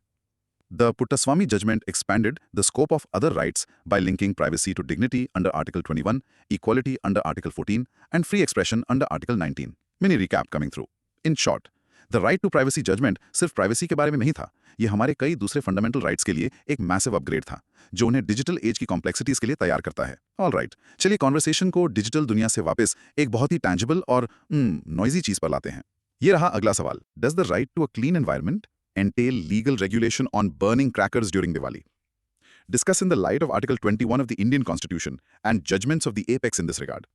the Puttaswamy judgment expanded the scope of other rights by linking privacy to dignity under Article 21, equality under Article 14, and free expression under Article 19. Mini recap coming through. In short, the right to privacy judgment सिर्फ privacy के बारे में नहीं था, ये हमारे कई दूसरे फंडामेंटल राइट्स के लिए एक मैसिव अपग्रेड था, जो उन्हें डिजिटल एज की कॉम्प्लेक्सिटीज के लिए तैयार करता है। ऑल राइट, चलिए कॉन्वर्सेशन को डिजिटल दुनिया से वापस एक बहुत ही टैंजिबल और नॉइजी चीज पर लाते हैं। ये रहा अगला सवाल, does the right to a clean environment entail legal regulation on burning crackers during Diwali? Discuss in the light of Article 21 of the Indian Constitution and judgments of the apex in this regard.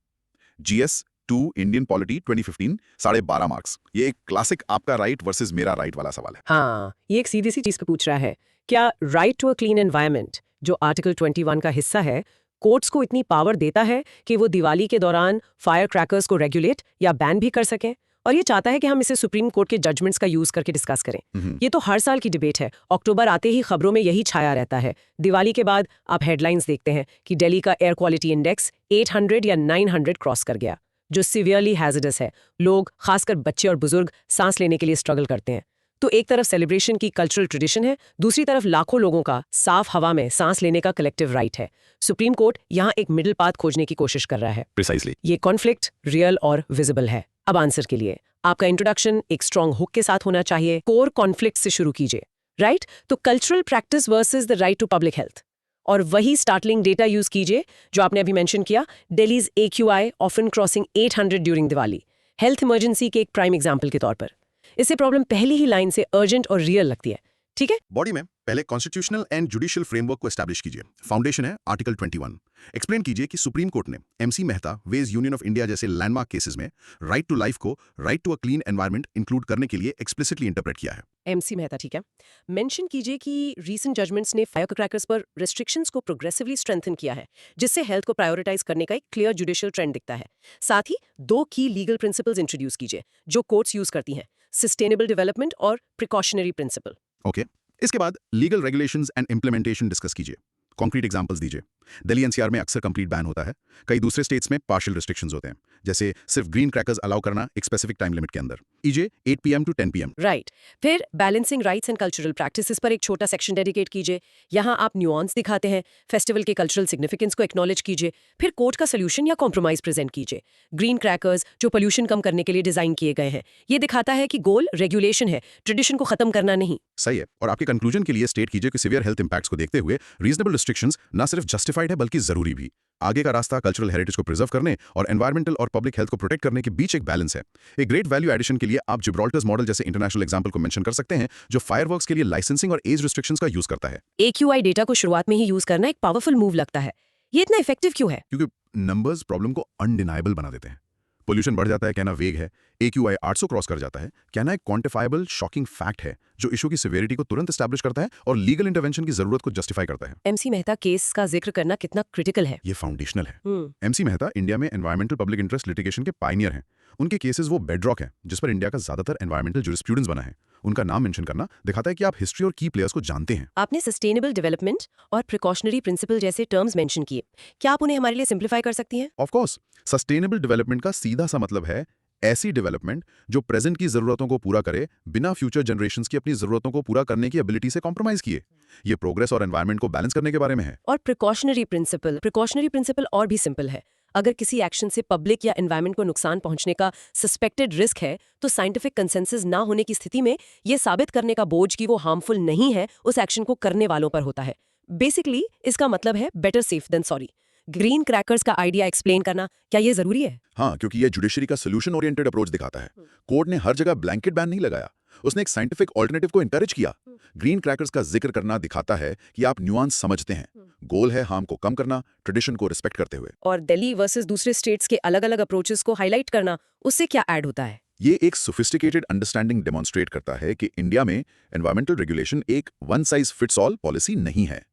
GS 2 Indian Polity 2015, 12.5 marks. ये एक classic आपका right versus मेरा right वाला सवाल है।
हाँ, ये एक सीधी सी चीज पे पूछ रहा है, क्या right to a clean environment, जो आर्टिकल 21 का हिस्सा है, कोर्ट्स को इतनी पावर देता है कि वो दिवाली के दौरान फायर क्रैकर्स को रेगुलेट या बैन भी कर सकें? और ये चाहता है कि हम इसे सुप्रीम कोर्ट के जजमेंट्स का यूज करके डिस्कस करें। ये तो हर साल की डिबेट है, अक्टूबर आते ही खबरों में यही छाया रहता है। दिवाली के बाद आप हेडलाइंस देखते हैं कि दिल्ली का एयर क्वालिटी इंडेक्स 800 या 900 क्रॉस कर गया, जो सीवियरली हैजर्डस है। लोग, खासकर बच्चे और बुजुर्ग, सांस लेने के लिए स्ट्रगल करते हैं। तो एक तरफ सेलिब्रेशन की कल्चरल ट्रेडिशन है, दूसरी तरफ लाखों लोगों का साफ हवा में सांस लेने का कलेक्टिव राइट है। सुप्रीम कोर्ट यहाँ एक मिडिल पाथ खोजने की कोशिश कर रहा है।
प्रिसाइसली,
ये कॉन्फ्लिक्ट रियल और विजिबल है। अब आंसर के लिए आपका इंट्रोडक्शन एक स्ट्रॉन्ग हुक के साथ होना चाहिए। कोर कॉन्फ्लिक्ट से शुरू कीजिए, राइट? तो cultural practice versus the right to public health, और वही स्टार्टलिंग डेटा यूज कीजिए जो आपने अभी मेंशन किया, Delhi's AQI often crossing 800 during Diwali, health emergency के एक प्राइम एग्जाम्पल के तौर पर। इससे प्रॉब्लम पहली ही लाइन से अर्जेंट और रियल लगती है। ठीक है?
बॉडी में पहले कॉन्स्टिट्यूशनल एंड जुडिशियल फ्रेमवर्क को एस्टैब्लिश कीजिए। फाउंडेशन है आर्टिकल 21। एक्सप्लेन कीजिए कि सुप्रीम कोर्ट ने MC Mehta, versus union of India जैसे लैंडमार्क केसेस में राइट टू लाइफ को right to a clean environment include करने के लिए एक्सप्लिसिटली इंटरप्रेट किया है।
एमसी मेहता, ठीक है। मेंशन कीजिए कि रीसेंट जजमेंट्स ने फायर क्रैकर्स पर रिस्ट्रिक्शंस को प्रोग्रेसिवली स्ट्रेंथन किया है, जिससे हेल्थ को प्रायोरिटाइज करने का एक क्लियर जुडिशियल ट्रेंड दिखता है। साथ ही 2 की लीगल प्रिंसिपल्स इंट्रोड्यूस कीजिए जो कोर्ट्स यूज करती हैं, सस्टेनेबल डेवलपमेंट और प्रिकॉशनरी प्रिंसिपल।
ओके, इसके बाद legal regulations and implementation discuss कीजिए। कॉन्क्रीट एग्जांपल्स दीजिए। दिल्ली एनसीआर में अक्सर कंप्लीट बैन होता है, कई दूसरे स्टेट्स में पार्शियल रिस्ट्रिक्शंस होते हैं, जैसे सिर्फ ग्रीन क्रैकर्स अलाउ करना एक स्पेसिफिक टाइम लिमिट के अंदर, ईजे 8 PM to 10 PM।
राइट। फिर balancing rights and cultural practices पर एक छोटा सेक्शन डेडिकेट कीजिए। यहाँ आप न्यूआंस दिखाते हैं, फेस्टिवल के कल्चरल सिग्निफिकेंस को एक्नॉलेज कीजिए, फिर कोर्ट का सोल्यूशन या कॉम्प्रोमाइज प्रेजेंट कीजिए। ग्रीन क्रैकर्स जो पोल्यूशन कम करने के लिए डिजाइन किए गए हैं, ये दिखाता है कि गोल रेगुलेशन है, ट्रेडिशन को खत्म करना नहीं।
सही है। और आपके कंक्लूजन के लिए स्टेट कीजिए कि सीवियर हेल्थ इंपैक्ट्स को देखते हुए रीजनेबल रिस्ट्रिक्शंस न सिर्फ जस्टिफाइड है बल्कि जरूरी भी। आगे का रास्ता कल्चरल हेरिटेज को प्रिजर्व करने और एनवायरमेंटल और पब्लिक हेल्थ को प्रोटेक्ट करने के बीच एक बैलेंस है। एक ग्रेट वैल्यू एडिशन के लिए आप जिब्राल्टर्स मॉडल जैसे इंटरनेशनल एग्जांपल को मेंशन कर सकते हैं, जो फायरवर्क्स के लिए लाइसेंसिंग और एज रिस्ट्रिक्शंस का यूज करता है।
AQI डेटा को शुरुआत में ही यूज करना एक पावरफुल मूव लगता है। ये इतना इफेक्टिव क्यों है?
क्योंकि नंबर्स प्रॉब्लम को अनडिनाइबल बना देते हैं। पोल्यूशन बढ़ जाता है, कहना वेग है। AQI 800 क्रॉस कर जाता है, कहना एक क्वांटिफाइबल शॉकिंग फैक्ट है जो इशू की सिवियरिटी को तुरंत एस्टैब्लिश करता है और लीगल इंटरवेंशन की जरूरत को जस्टिफाई करता है।
MC मेहता केस का जिक्र करना कितना क्रिटिकल है।
ये फाउंडेशनल है। MC मेहता इंडिया में एनवायरमेंटल पब्लिक इंटरेस्ट लिटिगेशन के पायनियर हैं। उनके केसेस वो बेडरॉक हैं जिस पर इंडिया का ज्यादातर एनवायरमेंटल जुरिस्प्रूडेंस बना है। उनका नाम मेंशन करना दिखाता है कि आप हिस्ट्री और की प्लेयर्स को जानते हैं।
आपने सस्टेनेबल डेवलपमेंट और प्रिकॉशनरी प्रिंसिपल जैसे टर्म्स मेंशन किए, क्या आप उन्हें हमारे लिए सिंप्लीफाई कर सकती हैं?
ऑफ कोर्स, सस्टेनेबल डेवलपमेंट का सीधा सा मतलब है ऐसी डेवलपमेंट जो प्रेजेंट की जरूरतों को पूरा करे बिना फ्यूचर जनरेशंस की अपनी जरूरतों को पूरा करने की एबिलिटी से कॉम्प्रोमाइज किए। ये प्रोग्रेस और एनवायरनमेंट को बैलेंस करने के बारे में है।
और प्रिकॉशनरी प्रिंसिपल और भी सिंपल है। अगर किसी एक्शन से पब्लिक या एनवायरनमेंट को नुकसान पहुंचने का सस्पेक्टेड रिस्क है, तो साइंटिफिक कंसेंसस ना होने की स्थिति में ये साबित करने का बोझ कि वो हार्मफुल नहीं है उस एक्शन को करने वालों पर होता है। बेसिकली इसका मतलब है better safe than sorry. Green crackers का आइडिया एक्सप्लेन करना, क्या ये जरूरी है?
हाँ, क्योंकि ये जुडिशरी का सोल्यूशन ओरिएंटेड अप्रोच दिखाता है। कोर्ट ने हर जगह ब्लैंकेट बैन नहीं लगाया, उसने एक साइंटिफिक ऑल्टरनेटिव को एनकरेज किया। ग्रीन क्रैकर्स का जिक्र करना दिखाता है कि आप न्यूआंस समझते हैं। गोल है हार्म को कम करना, ट्रेडिशन को रिस्पेक्ट करते हुए।
और दिल्ली वर्सेस दूसरे स्टेट्स के अलग-अलग अप्रोचेस को हाईलाइट करना, उससे क्या ऐड होता है?
ये एक सोफिस्टिकेटेड अंडरस्टैंडिंग डेमोन्स्ट्रेट करता है कि इंडिया में एनवायरमेंटल रेगुलेशन एक one size fits all policy नहीं है।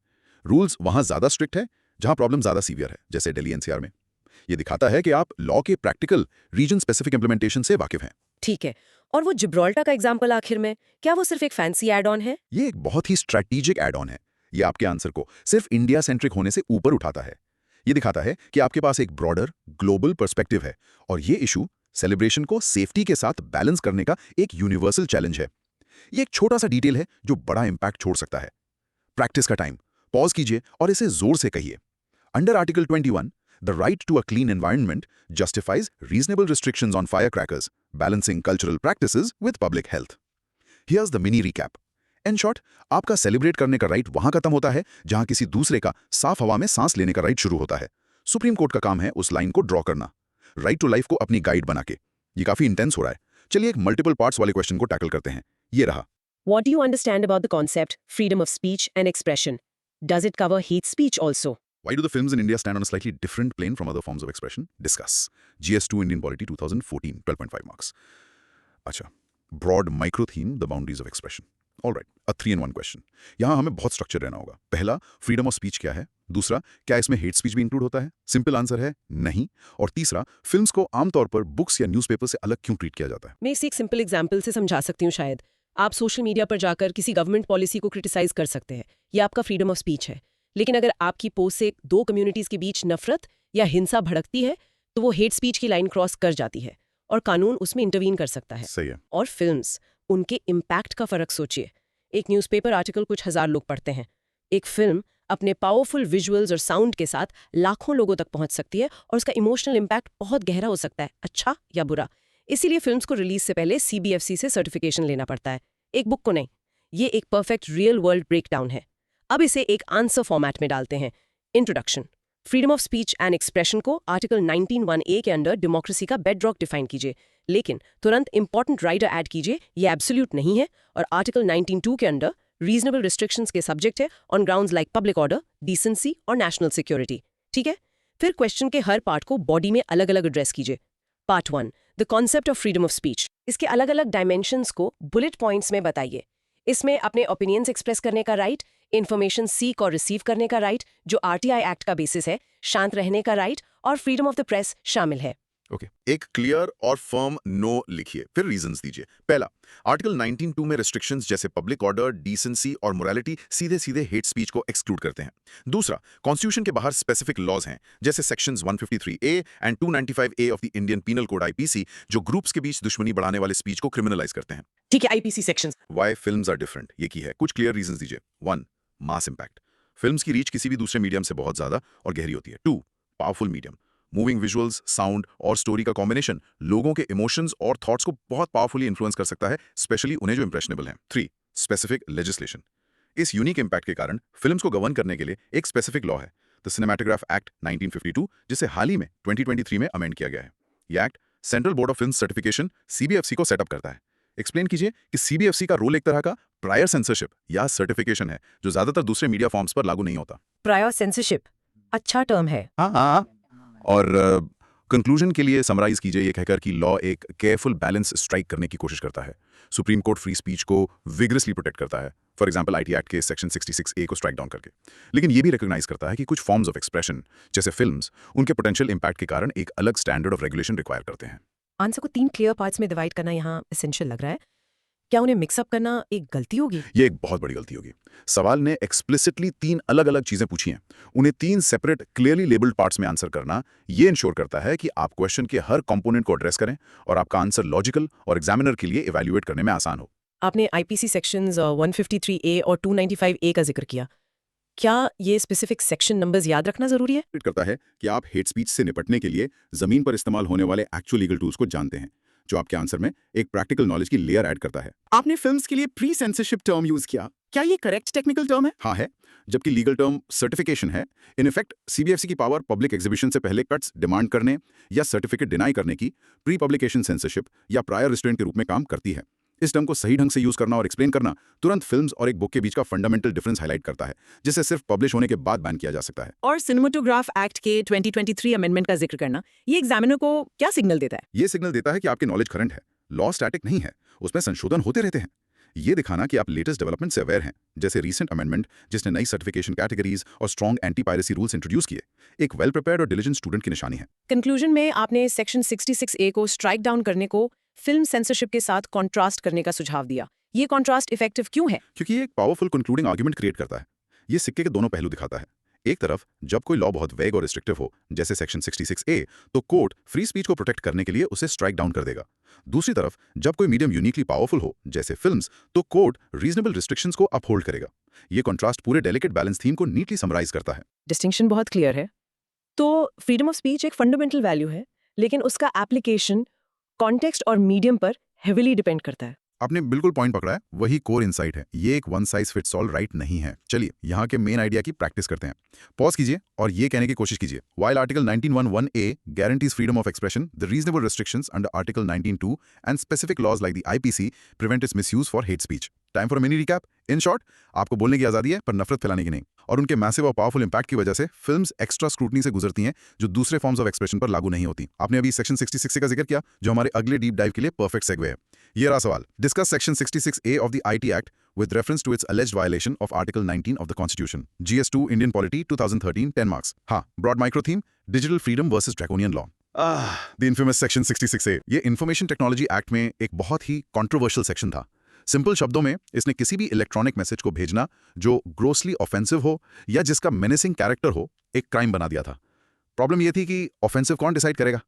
रूल्स वहां ज्यादा स्ट्रिक्ट है जहां प्रॉब्लम ज्यादा सीवियर है, जैसे दिल्ली एनसीआर में। ये दिखाता है कि आप लॉ के प्रैक्टिकल रीजन स्पेसिफिक इंप्लीमेंटेशन से वाकिफ हैं।
ठीक है। और वो जिब्राल्टर का एग्जांपल आखिर में, क्या वो सिर्फ एक फैंसी एड ऑन है?
ये एक बहुत ही स्ट्रैटेजिक एड ऑन है। ये आपके आंसर को सिर्फ इंडिया सेंट्रिक होने से ऊपर उठाता है। ये दिखाता है कि आपके पास एक ब्रॉडर ग्लोबल पर्सपेक्टिव है और ये इशू सेलिब्रेशन को सेफ्टी के साथ बैलेंस करने का एक यूनिवर्सल चैलेंज है। ये एक छोटा सा डिटेल है जो बड़ा इंपैक्ट छोड़ सकता है। प्रैक्टिस का टाइम, पॉज कीजिए और इसे जोर से कहिए। Under article 21, the right to a clean environment justifies reasonable restrictions on firecrackers, balancing cultural practices with public health. Here's the mini recap. In short, आपका सेलिब्रेट करने का राइट वहां खत्म होता है जहां किसी दूसरे का साफ हवा में सांस लेने का राइट शुरू होता है। सुप्रीम कोर्ट का काम है उस लाइन को ड्रॉ करना, राइट टू लाइफ को अपनी गाइड बना के। ये काफी इंटेंस हो रहा है। चलिए एक मल्टीपल पार्ट्स वाले क्वेश्चन को टैकल करते हैं। ये रहा।
What do you understand about the concept freedom of speech and expression? Does it cover hate speech also?
Why do the films in India stand on a slightly different plane from other forms of expression? Discuss. GS2 Indian Polity 2014, 12.5 marks. अच्छा, broad micro theme, the boundaries of expression. All right, a 3-in-1 question. यहाँ हमें बहुत structure रहना होगा। पहला, freedom of speech क्या है? दूसरा, क्या इसमें हेट स्पीच भी इंक्लूड होता है? सिंपल आंसर है नहीं। और तीसरा, फिल्म्स को आमतौर पर बुक्स या न्यूज़पेपर से अलग क्यों ट्रीट किया जाता है?
मैं इसे एक सिंपल एग्जाम्पल से समझा सकती हूँ शायद। आप सोशल मीडिया पर जाकर किसी गवर्नमेंट पॉलिसी को क्रिटिसाइज कर सकते हैं, ये आपका फ्रीडम ऑफ स्पीच है। लेकिन अगर आपकी पोस्ट से 2 कम्युनिटीज के बीच नफरत या हिंसा भड़कती है, तो वो हेट स्पीच की लाइन क्रॉस कर जाती है और कानून उसमें इंटरवीन कर सकता है।
सही है।
और फिल्म्स, उनके इम्पैक्ट का फर्क सोचिए। एक न्यूज़पेपर आर्टिकल कुछ हजार लोग पढ़ते हैं, एक फिल्म अपने पावरफुल विजुअल्स और साउंड के साथ लाखों लोगों तक पहुंच सकती है और उसका इमोशनल इम्पैक्ट बहुत गहरा हो सकता है, अच्छा या बुरा। इसीलिए फिल्म्स को रिलीज से पहले CBFC से सर्टिफिकेशन लेना पड़ता है, एक बुक को नहीं। ये एक परफेक्ट रियल वर्ल्ड ब्रेकडाउन है। अब इसे एक आंसर फॉर्मेट में डालते हैं। Introduction. Freedom of speech and expression को आर्टिकल 19(1)(a) के अंडर डेमोक्रेसी का बेडरॉक डिफाइन कीजिए, लेकिन तुरंत इंपॉर्टेंट राइटर ऐड कीजिए, ये एब्सोल्यूट नहीं है। और आर्टिकल 19(2) के अंडर रीजनेबल रिस्ट्रिक्शंस के सब्जेक्ट है on grounds like public order, decency और नेशनल सिक्योरिटी। ठीक है, फिर क्वेश्चन के हर पार्ट को बॉडी में अलग अलग एड्रेस कीजिए। Part 1, the concept of freedom of speech. इसके अलग अलग डायमेंशंस को बुलेट पॉइंट्स में बताइए। इसमें अपने ओपिनियंस एक्सप्रेस करने का राइट, इन्फॉर्मेशन सीक और रिसीव करने का राइट जो आरटीआई एक्ट का बेसिस है, शांत रहने का राइट और फ्रीडम ऑफ द प्रेस शामिल है।
ओके एक क्लियर और फर्म नो लिखिए, फिर रीजंस दीजिए। पहला, आर्टिकल 19(2) में रिस्ट्रिक्शंस जैसे पब्लिक ऑर्डर, डिसेंसी और मोरालिटी सीधे सीधे हेट स्पीच को एक्सक्लूड करते हैं। दूसरा, कॉन्स्टिट्यूशन के बाहर स्पेसिफिक लॉज हैं जैसे sections 153A and 295A of the Indian penal code IPC जो ग्रुप्स के बीच दुश्मनी बढ़ाने वाले स्पीच को क्रिमिनलाइज करते हैं।
ठीक है, IPC sections.
Why films are different, ये की है, कुछ क्लियर रीजंस दीजिए। 1, मास इंपैक्ट, फिल्म्स की रीच किसी भी दूसरे मीडियम से बहुत ज्यादा और गहरी होती है। 2, powerful medium, moving visuals, sound और स्टोरी का कॉम्बिनेशन लोगों के इमोशंस और थॉट्स को बहुत पावरफुली इन्फ्लुएंस कर सकता है, स्पेशली उन्हें जो इंप्रेशनेबल हैं। 3, स्पेसिफिक लेजिस्लेशन, इस यूनिक इंपैक्ट के कारण फिल्म्स को गवर्न करने के लिए एक स्पेसिफिक लॉ है, द सिनेमैटोग्राफ एक्ट 1952, जिसे हाल ही में 2023 में अमेंड किया गया है। यह act central board of film certification CBFC को सेटअप करता है। एक्सप्लेन कीजिए कि सीबीएफसी का रोल एक तरह का प्रायर सेंसरशिप या सर्टिफिकेशन है जो ज्यादातर दूसरे मीडिया फॉर्म्स पर लागू नहीं होता।
प्रायर सेंसरशिप, अच्छा टर्म है।
हाँ। और कंक्लूजन के लिए समराइज कीजिए ये कहकर कि लॉ एक केयरफुल बैलेंस स्ट्राइक करने की कोशिश करता है। सुप्रीम कोर्ट फ्री स्पीच को विग्रसली प्रोटेक्ट करता है, फॉर एग्जांपल आईटी एक्ट के सेक्शन 66A को स्ट्राइक डाउन करके, लेकिन ये भी रिकॉग्नाइज करता है कि कुछ फॉर्म्स ऑफ एक्सप्रेशन जैसे फिल्म्स उनके पोटेंशियल इंपैक्ट के कारण एक अलग स्टैंडर्ड ऑफ रेगुलेशन रिक्वायर करते हैं।
आंसर को 3 क्लियर पार्ट्स में डिवाइड करना यहाँ एसेंशियल लग रहा है। क्या उन्हें मिक्सअप करना एक गलती होगी?
ये एक बहुत बड़ी गलती होगी। सवाल ने एक्सप्लिसिटली 3 अलग अलग चीजें पूछी हैं, उन्हें 3 सेपरेट क्लियरली लेबल्ड पार्ट्स में आंसर करना ये इंश्योर करता है कि आप क्वेश्चन के हर कंपोनेंट को एड्रेस करें और आपका आंसर लॉजिकल और एग्जामिनर के लिए इवैल्यूएट करने में आसान हो।
आपने आईपीसी सेक्शंस 153A और 295A का जिक्र किया। क्या ये स्पेसिफिक सेक्शन नंबर्स याद रखना जरूरी है?
करता है कि आप हेट स्पीच से निपटने के लिए जमीन पर इस्तेमाल होने वाले एक्चुअल लीगल टूल्स को जानते हैं, जो आपके आंसर में एक प्रैक्टिकल नॉलेज की लेयर ऐड करता है।
आपने फिल्म्स के लिए प्री सेंसरशिप टर्म यूज किया, क्या ये करेक्ट टेक्निकल टर्म है?
हाँ है, जबकि लीगल टर्म सर्टिफिकेशन है। इन इफेक्ट सीबीएफसी की पावर पब्लिक एग्जीबिशन से पहले कट्स डिमांड करने या सर्टिफिकेट डिनाई करने की प्री पब्लिकेशन सेंसरशिप या प्रायर रिस्ट्रेंट के रूप में काम करती है। इस टर्म को सही ढंग से यूज करना और एक्सप्लेन करना तुरंत फिल्म्स और एक बुक के बीच का फंडामेंटल डिफरेंस हाईलाइट करता है, जिसे सिर्फ पब्लिश होने के बाद बैन किया जा सकता है।
और सिनेमेटोग्राफ एक्ट के 2023 अमेंडमेंट का जिक्र करना, ये एग्जामिनर को क्या सिग्नल देता है?
ये सिग्नल देता है कि आपकी नॉलेज करंट है, लॉ स्टैटिक नहीं है, उसमें संशोधन होते रहते हैं। ये दिखाना कि आप लेटेस्ट डेवलपमेंट से अवेयर हैं, जैसे रीसेंट अमेंडमेंट जिसने नई सर्टिफिकेशन कैटेगरीज और strong anti piracy rules introduce किए, एक वेल प्रिपेयर्ड और डिलिजेंट स्टूडेंट की निशानी है।
कंक्लूजन में आपने सेक्शन 66A को स्ट्राइक डाउन करने को फिल्म सेंसरशिप के साथ कॉन्ट्रास्ट करने का सुझाव दिया। ये कॉन्ट्रास्ट इफेक्टिव क्यों है?
क्योंकि ये एक पावरफुल कंक्लूडिंग आर्गुमेंट क्रिएट करता है। ये सिक्के के दोनों पहलू दिखाता है। एक तरफ जब कोई लॉ बहुत वेग और रिस्ट्रिक्टिव हो, जैसे सेक्शन 66A, तो कोर्ट फ्री स्पीच को प्रोटेक्ट करने के लिए उसे स्ट्राइक डाउन कर देगा। दूसरी तरफ जब कोई मीडियम यूनिकली पावरफुल हो, जैसे फिल्म्स, तो कोर्ट रीजनेबल रिस्ट्रिक्शंस को अपहोल्ड करेगा। ये कॉन्ट्रास्ट पूरे डेलिकेट बैलेंस थीम को नीटली समराइज करता है।
डिस्टिंक्शन बहुत क्लियर है। तो फ्रीडम ऑफ स्पीच एक फंडामेंटल वैल्यू है, लेकिन उसका एप्लीकेशन कॉन्टेक्स्ट और मीडियम पर हेविली डिपेंड करता है।
आपने बिल्कुल पॉइंट पकड़ा है, वही कोर इनसाइट है। ये एक one size fits all right नहीं है। चलिए यहाँ के मेन आइडिया की प्रैक्टिस करते हैं। पॉज कीजिए और ये कहने की कोशिश कीजिए, while article 19(1)(a guarantees freedom of expression, the reasonable restrictions under article 19(2) and specific laws like the IPC prevent its misuse for hate speech. Time for mini recap. In short, आपको बोलने की आजादी है पर नफरत फैलाने की नहीं, और उनके मैसिव और पावरफुल इंपैक्ट की वजह से फिल्म्स एक्स्ट्रा स्क्रूटनी से गुजरती हैं जो दूसरे फॉर्म्स ऑफ एक्सप्रेशन पर लागू नहीं होती। आपने अभी सेक्शन 66A का जिक्र किया, जो हमारे अगले डीप डाइव के लिए परफेक्ट सेगवे है। ये रहा सवाल, discuss section 66A of the IT act with reference to its alleged violation of Article 19 of the Constitution. GS2 Indian Polity 2013, 10 marks. हाँ, broad micro theme, digital freedom versus draconian law. The infamous section 66A. ये Information Technology Act में एक बहुत ही controversial section था। Simple शब्दों में, इसने किसी भी इलेक्ट्रॉनिक मैसेज को भेजना जो ग्रोसली ऑफेंसिव हो या जिसका मेनेसिंग कैरेक्टर हो, एक क्राइम बना दिया था। प्रॉब्लम यह थी कि ऑफेंसिव कौन डिसाइड करेगा?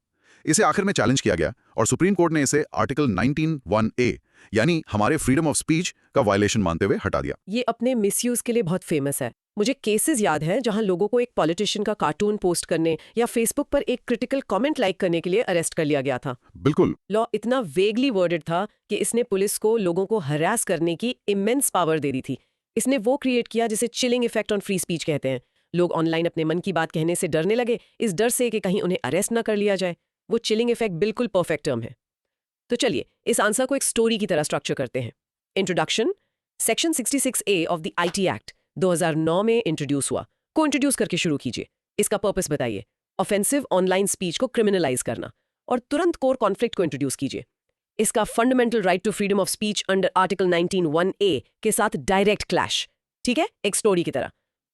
इसे आखिर में चैलेंज किया गया और सुप्रीम कोर्ट ने इसे आर्टिकल 19(1)(a यानी हमारे फ्रीडम ऑफ स्पीच का वायलेशन मानते हुए हटा दिया।
ये अपने मिसयूज के लिए बहुत फेमस है। मुझे केसेस याद हैं जहां लोगों को एक पॉलिटिशियन का कार्टून पोस्ट करने या फेसबुक पर एक क्रिटिकल कमेंट लाइक करने के लिए अरेस्ट कर लिया गया था।
बिल्कुल।
लॉ इतना वेगली वर्डेड था कि इसने पुलिस को लोगों को हरास करने की इमेंस पावर दे दी थी। इसने वो क्रिएट किया जिसे chilling effect on free speech कहते हैं। लोग ऑनलाइन अपने मन की बात कहने से डरने लगे, इस डर से कि कहीं उन्हें अरेस्ट न कर लिया जाए। वो चिलिंग इफेक्ट बिल्कुल परफेक्ट टर्म है। तो चलिए इस आंसर को एक स्टोरी की तरह स्ट्रक्चर करते हैं। Introduction, section 66A of the IT act 2009 में इंट्रोड्यूस हुआ। को इंट्रोड्यूस करके शुरू कीजिए। इसका पर्पस बताइए। ऑफेंसिव ऑनलाइन स्पीच को क्रिमिनलाइज करना और तुरंत कोर कॉन्फ्लिक्ट को इंट्रोड्यूस कीजिए। इसका fundamental right to freedom of speech under article 19(1)(a) के साथ डायरेक्ट क्लैश। ठीक है, एक स्टोरी की तरह।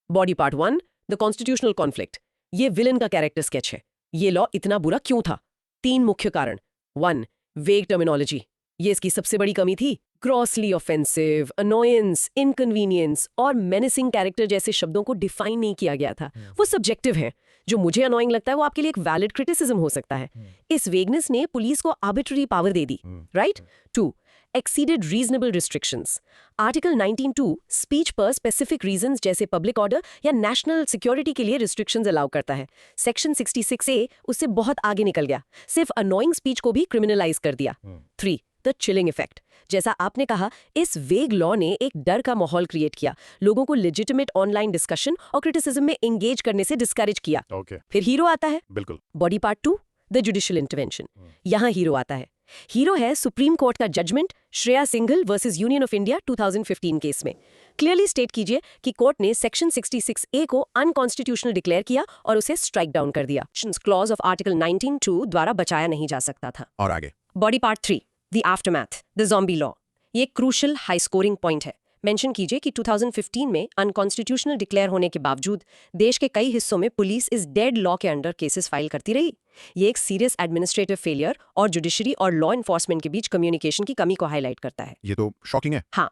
Body part 1, the constitutional conflict. ये विलन का कैरेक्टर स्केच है। ये लॉ इतना बुरा क्यों था? 3 मुख्य कारण। 1, वेग टर्मिनोलॉजी। ये इसकी सबसे बड़ी कमी थी। ग्रॉसली ऑफेंसिव, अनोयंस, इनकन्वीनियंस और मेनेसिंग कैरेक्टर जैसे शब्दों को डिफाइन नहीं किया गया था। वो सब्जेक्टिव है। जो मुझे अनोइंग लगता है वो आपके लिए एक वैलिड क्रिटिसिज्म हो सकता है। इस वेगनेस ने पुलिस को आर्बिट्ररी पावर दे दी। Right? 2, exceeded reasonable restrictions. Article 19(2) speech पर स्पेसिफिक रीजंस जैसे पब्लिक ऑर्डर या नेशनल सिक्योरिटी के लिए रिस्ट्रिक्शंस अलाउ करता है। सेक्शन 66A उससे बहुत आगे निकल गया, सिर्फ अनोइंग स्पीच को भी क्रिमिनलाइज कर दिया। 3, द चिलिंग इफेक्ट। जैसा आपने कहा, इस वेग लॉ ने एक डर का माहौल क्रिएट किया, लोगों को लेजिटिमेट ऑनलाइन डिस्कशन और क्रिटिसिज्म में एंगेज करने से डिस्करेज किया। फिर हीरो आता है।
बिल्कुल।
Body part 2, the judicial intervention. यहाँ हीरो आता है। हीरो है सुप्रीम कोर्ट का judgement Shreya Singhal versus union of India 2015 case में। क्लियरली स्टेट कीजिए कि कोर्ट ने सेक्शन 66A को अनकॉन्स्टिट्यूशनल डिक्लेयर किया और उसे स्ट्राइक डाउन कर दिया। क्लॉज ऑफ आर्टिकल 19(2) द्वारा बचाया नहीं जा सकता था।
और आगे
body part 3, the aftermath, the zombie law. ये क्रूशल हाई स्कोरिंग पॉइंट है। मेंशन कीजिए कि 2015 में अनकॉन्स्टिट्यूशनल डिक्लेयर होने के बावजूद देश के कई हिस्सों में पुलिस इस डेड लॉ के अंडर केसेस फाइल करती रही। ये एक सीरियस एडमिनिस्ट्रेटिव फेलियर और जुडिशरी और लॉ एनफोर्समेंट के बीच कम्युनिकेशन की कमी को हाईलाइट करता है।
ये तो शॉकिंग है।
हाँ,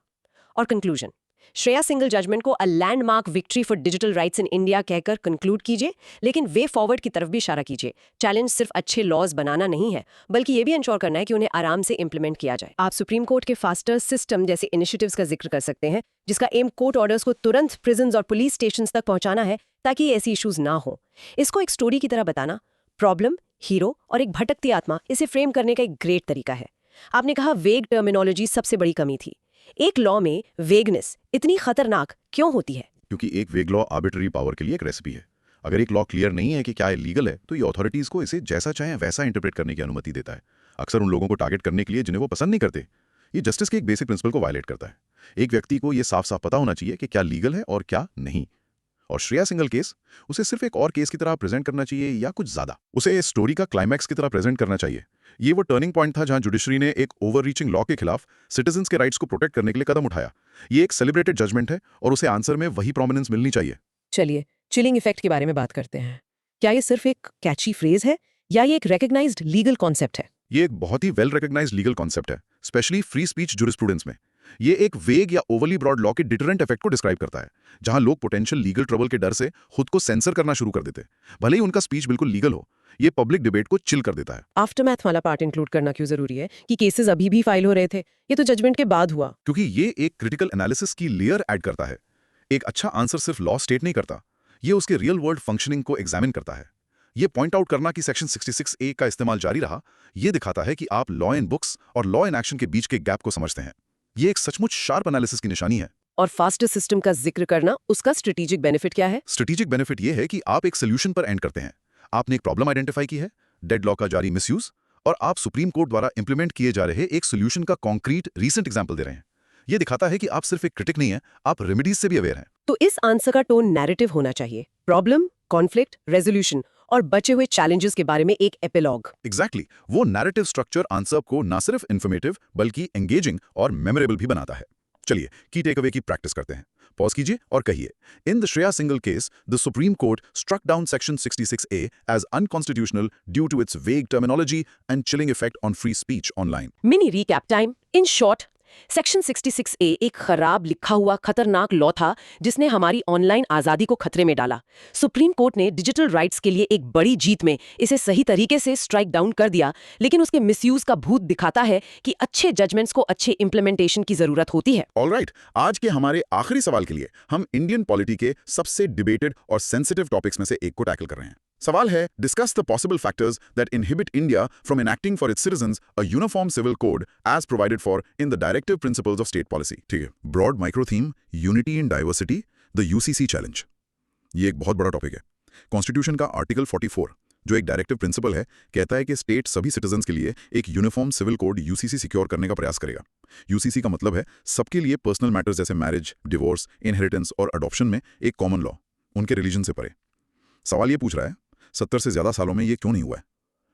और कंक्लूजन। श्रेया सिंघल जजमेंट को a landmark victory for digital rights in India कहकर कंक्लूड कीजिए, लेकिन वे फॉरवर्ड की तरफ भी इशारा कीजिए। चैलेंज सिर्फ अच्छे लॉज बनाना नहीं है, बल्कि ये भी इंश्योर करना है कि उन्हें आराम से इंप्लीमेंट किया जाए। आप सुप्रीम कोर्ट के फास्टर सिस्टम जैसे इनिशिएटिव्स का जिक्र कर सकते हैं, जिसका एम कोर्ट ऑर्डर्स को तुरंत प्रिजन्स और पुलिस स्टेशंस तक पहुंचाना है, ताकि ऐसी इश्यूज ना हो। इसको एक स्टोरी की तरह बताना, प्रॉब्लम, हीरो और एक भटकती आत्मा, इसे फ्रेम करने का एक ग्रेट तरीका है। आपने कहा वेग टर्मिनोलॉजी सबसे बड़ी कमी थी। एक लॉ में वेगनेस इतनी खतरनाक क्यों होती है?
क्योंकि एक वेग लॉ आर्बिट्ररी पावर के लिए एक रेसिपी है। अगर एक लॉ क्लियर नहीं है कि क्या लीगल है, तो ये अथॉरिटीज को इसे जैसा चाहे वैसा इंटरप्रेट करने की अनुमति देता है, अक्सर उन लोगों को टारगेट करने के लिए जिन्हें वो पसंद नहीं करते। ये जस्टिस के एक बेसिक प्रिंसिपल को वायलेट करता है। एक व्यक्ति को ये साफ साफ पता होना चाहिए कि क्या लीगल है और क्या नहीं। और श्रेया सिंघल केस उसे सिर्फ एक और केस की तरह प्रेजेंट करना चाहिए या कुछ ज्यादा? उसे स्टोरी का क्लाइमैक्स की तरह प्रेजेंट करना चाहिए। ये वो टर्निंग पॉइंट था जहां जुडिशरी ने एक ओवररीचिंग लॉ के खिलाफ सिटीजन्स के राइट्स को प्रोटेक्ट करने के लिए कदम उठाया। ये एक सेलिब्रेटेड जजमेंट है और उसे आंसर में वही प्रोमिनेंस मिलनी चाहिए।
चलिए चिलिंग इफेक्ट के बारे में बात करते हैं। क्या ये सिर्फ एक कैची फ्रेज है या ये एक रिकॉग्नाइज्ड लीगल कॉन्सेप्ट है?
ये एक बहुत ही वेल रिकॉग्नाइज्ड लीगल कॉन्सेप्ट है, स्पेशली फ्री स्पीच जुरिस्प्रूडेंस में। ये एक वेग या ओवरली ब्रॉड लॉ के डिटरेंट इफेक्ट को डिस्क्राइब करता है, जहां लोग पोटेंशियल लीगल ट्रबल के डर से खुद को सेंसर करना शुरू कर देते, भले ही उनका स्पीच बिल्कुल लीगल हो। ये पब्लिक डिबेट को चिल कर देता है।
आफ्टरमैथ वाला पार्ट इंक्लूड करना क्यों जरूरी है कि केसेस अभी भी फाइल हो रहे थे? ये तो जजमेंट के बाद हुआ।
क्योंकि ये एक क्रिटिकल एनालिसिस की लेयर ऐड करता है। एक अच्छा आंसर सिर्फ लॉ स्टेट नहीं करता, ये उसके रियल वर्ल्ड फंक्शनिंग को एग्जामिन करता है। ये पॉइंट आउट करना कि सेक्शन 66A का इस्तेमाल जारी रहा, ये दिखाता है कि आप लॉ इन बुक्स और लॉ इन एक्शन के बीच के गैप को समझते हैं। ये एक सचमुच शार्प एनालिसिस की निशानी है।
और फास्टर सिस्टम का जिक्र करना, उसका स्ट्रेटेजिक बेनिफिट क्या है?
स्ट्रेटेजिक बेनिफिट ये है कि आप एक सोल्यूशन पर एंड करते हैं। आपने एक प्रॉब्लम आइडेंटिफाई की है, डेड लॉ का जारी मिसयूज, और आप सुप्रीम कोर्ट द्वारा इंप्लीमेंट किए जा रहे एक सोल्यूशन का कॉन्क्रीट रीसेंट एग्जाम्पल दे रहे हैं। ये दिखाता है कि आप सिर्फ एक क्रिटिक नहीं है, आप रेमेडीज से भी अवेयर हैं।
तो इस आंसर का टोन नैरेटिव होना चाहिए, प्रॉब्लम, कॉन्फ्लिक्ट, रेजोल्यूशन और बचे हुए चैलेंजेस के बारे में एक एपिलॉग।
एग्जैक्टली वो नैरेटिव स्ट्रक्चर आंसर को न सिर्फ इन्फॉर्मेटिव बल्कि एंगेजिंग और मेमोरेबल भी बनाता है। चलिए की टेक अवे की प्रैक्टिस करते हैं। पॉज कीजिए और कहिए, in the Shreya Singhal case the supreme court struck down section 66A as unconstitutional due to its vague terminology and chilling effect on free speech online.
Mini recap time. In short, section 66A एक खराब लिखा हुआ खतरनाक law था जिसने हमारी online आजादी को खतरे में डाला। सुप्रीम कोर्ट ने डिजिटल राइट्स के लिए एक बड़ी जीत में इसे सही तरीके से स्ट्राइक डाउन कर दिया, लेकिन उसके मिसयूज का भूत दिखाता है कि अच्छे जजमेंट्स को अच्छे इंप्लीमेंटेशन की जरूरत होती है।
ऑलराइट, आज के हमारे आखिरी सवाल के लिए हम इंडियन पॉलिटी के सबसे डिबेटेड और सेंसिटिव टॉपिक्स में से एक को टैकल कर रहे हैं। सवाल है, discuss the possible factors that inhibit India from enacting for its citizens a uniform civil code as provided for in the directive principles of state policy. ठीक है, broad micro theme, unity in diversity, the UCC challenge. ये एक बहुत बड़ा topic है। Constitution का article 44 जो एक डायरेक्टिव प्रिंसिपल है, कहता है कि स्टेट सभी सिटीजन्स के लिए एक uniform civil code UCC secure करने का प्रयास करेगा। यूसीसी का मतलब है सबके लिए पर्सनल मैटर्स जैसे मैरिज, डिवोर्स, इनहेरिटेंस और अडॉप्शन में एक कॉमन लॉ, उनके रिलीजन से परे। सवाल ये पूछ रहा है, 70 से ज्यादा सालों में ये क्यों नहीं हुआ है?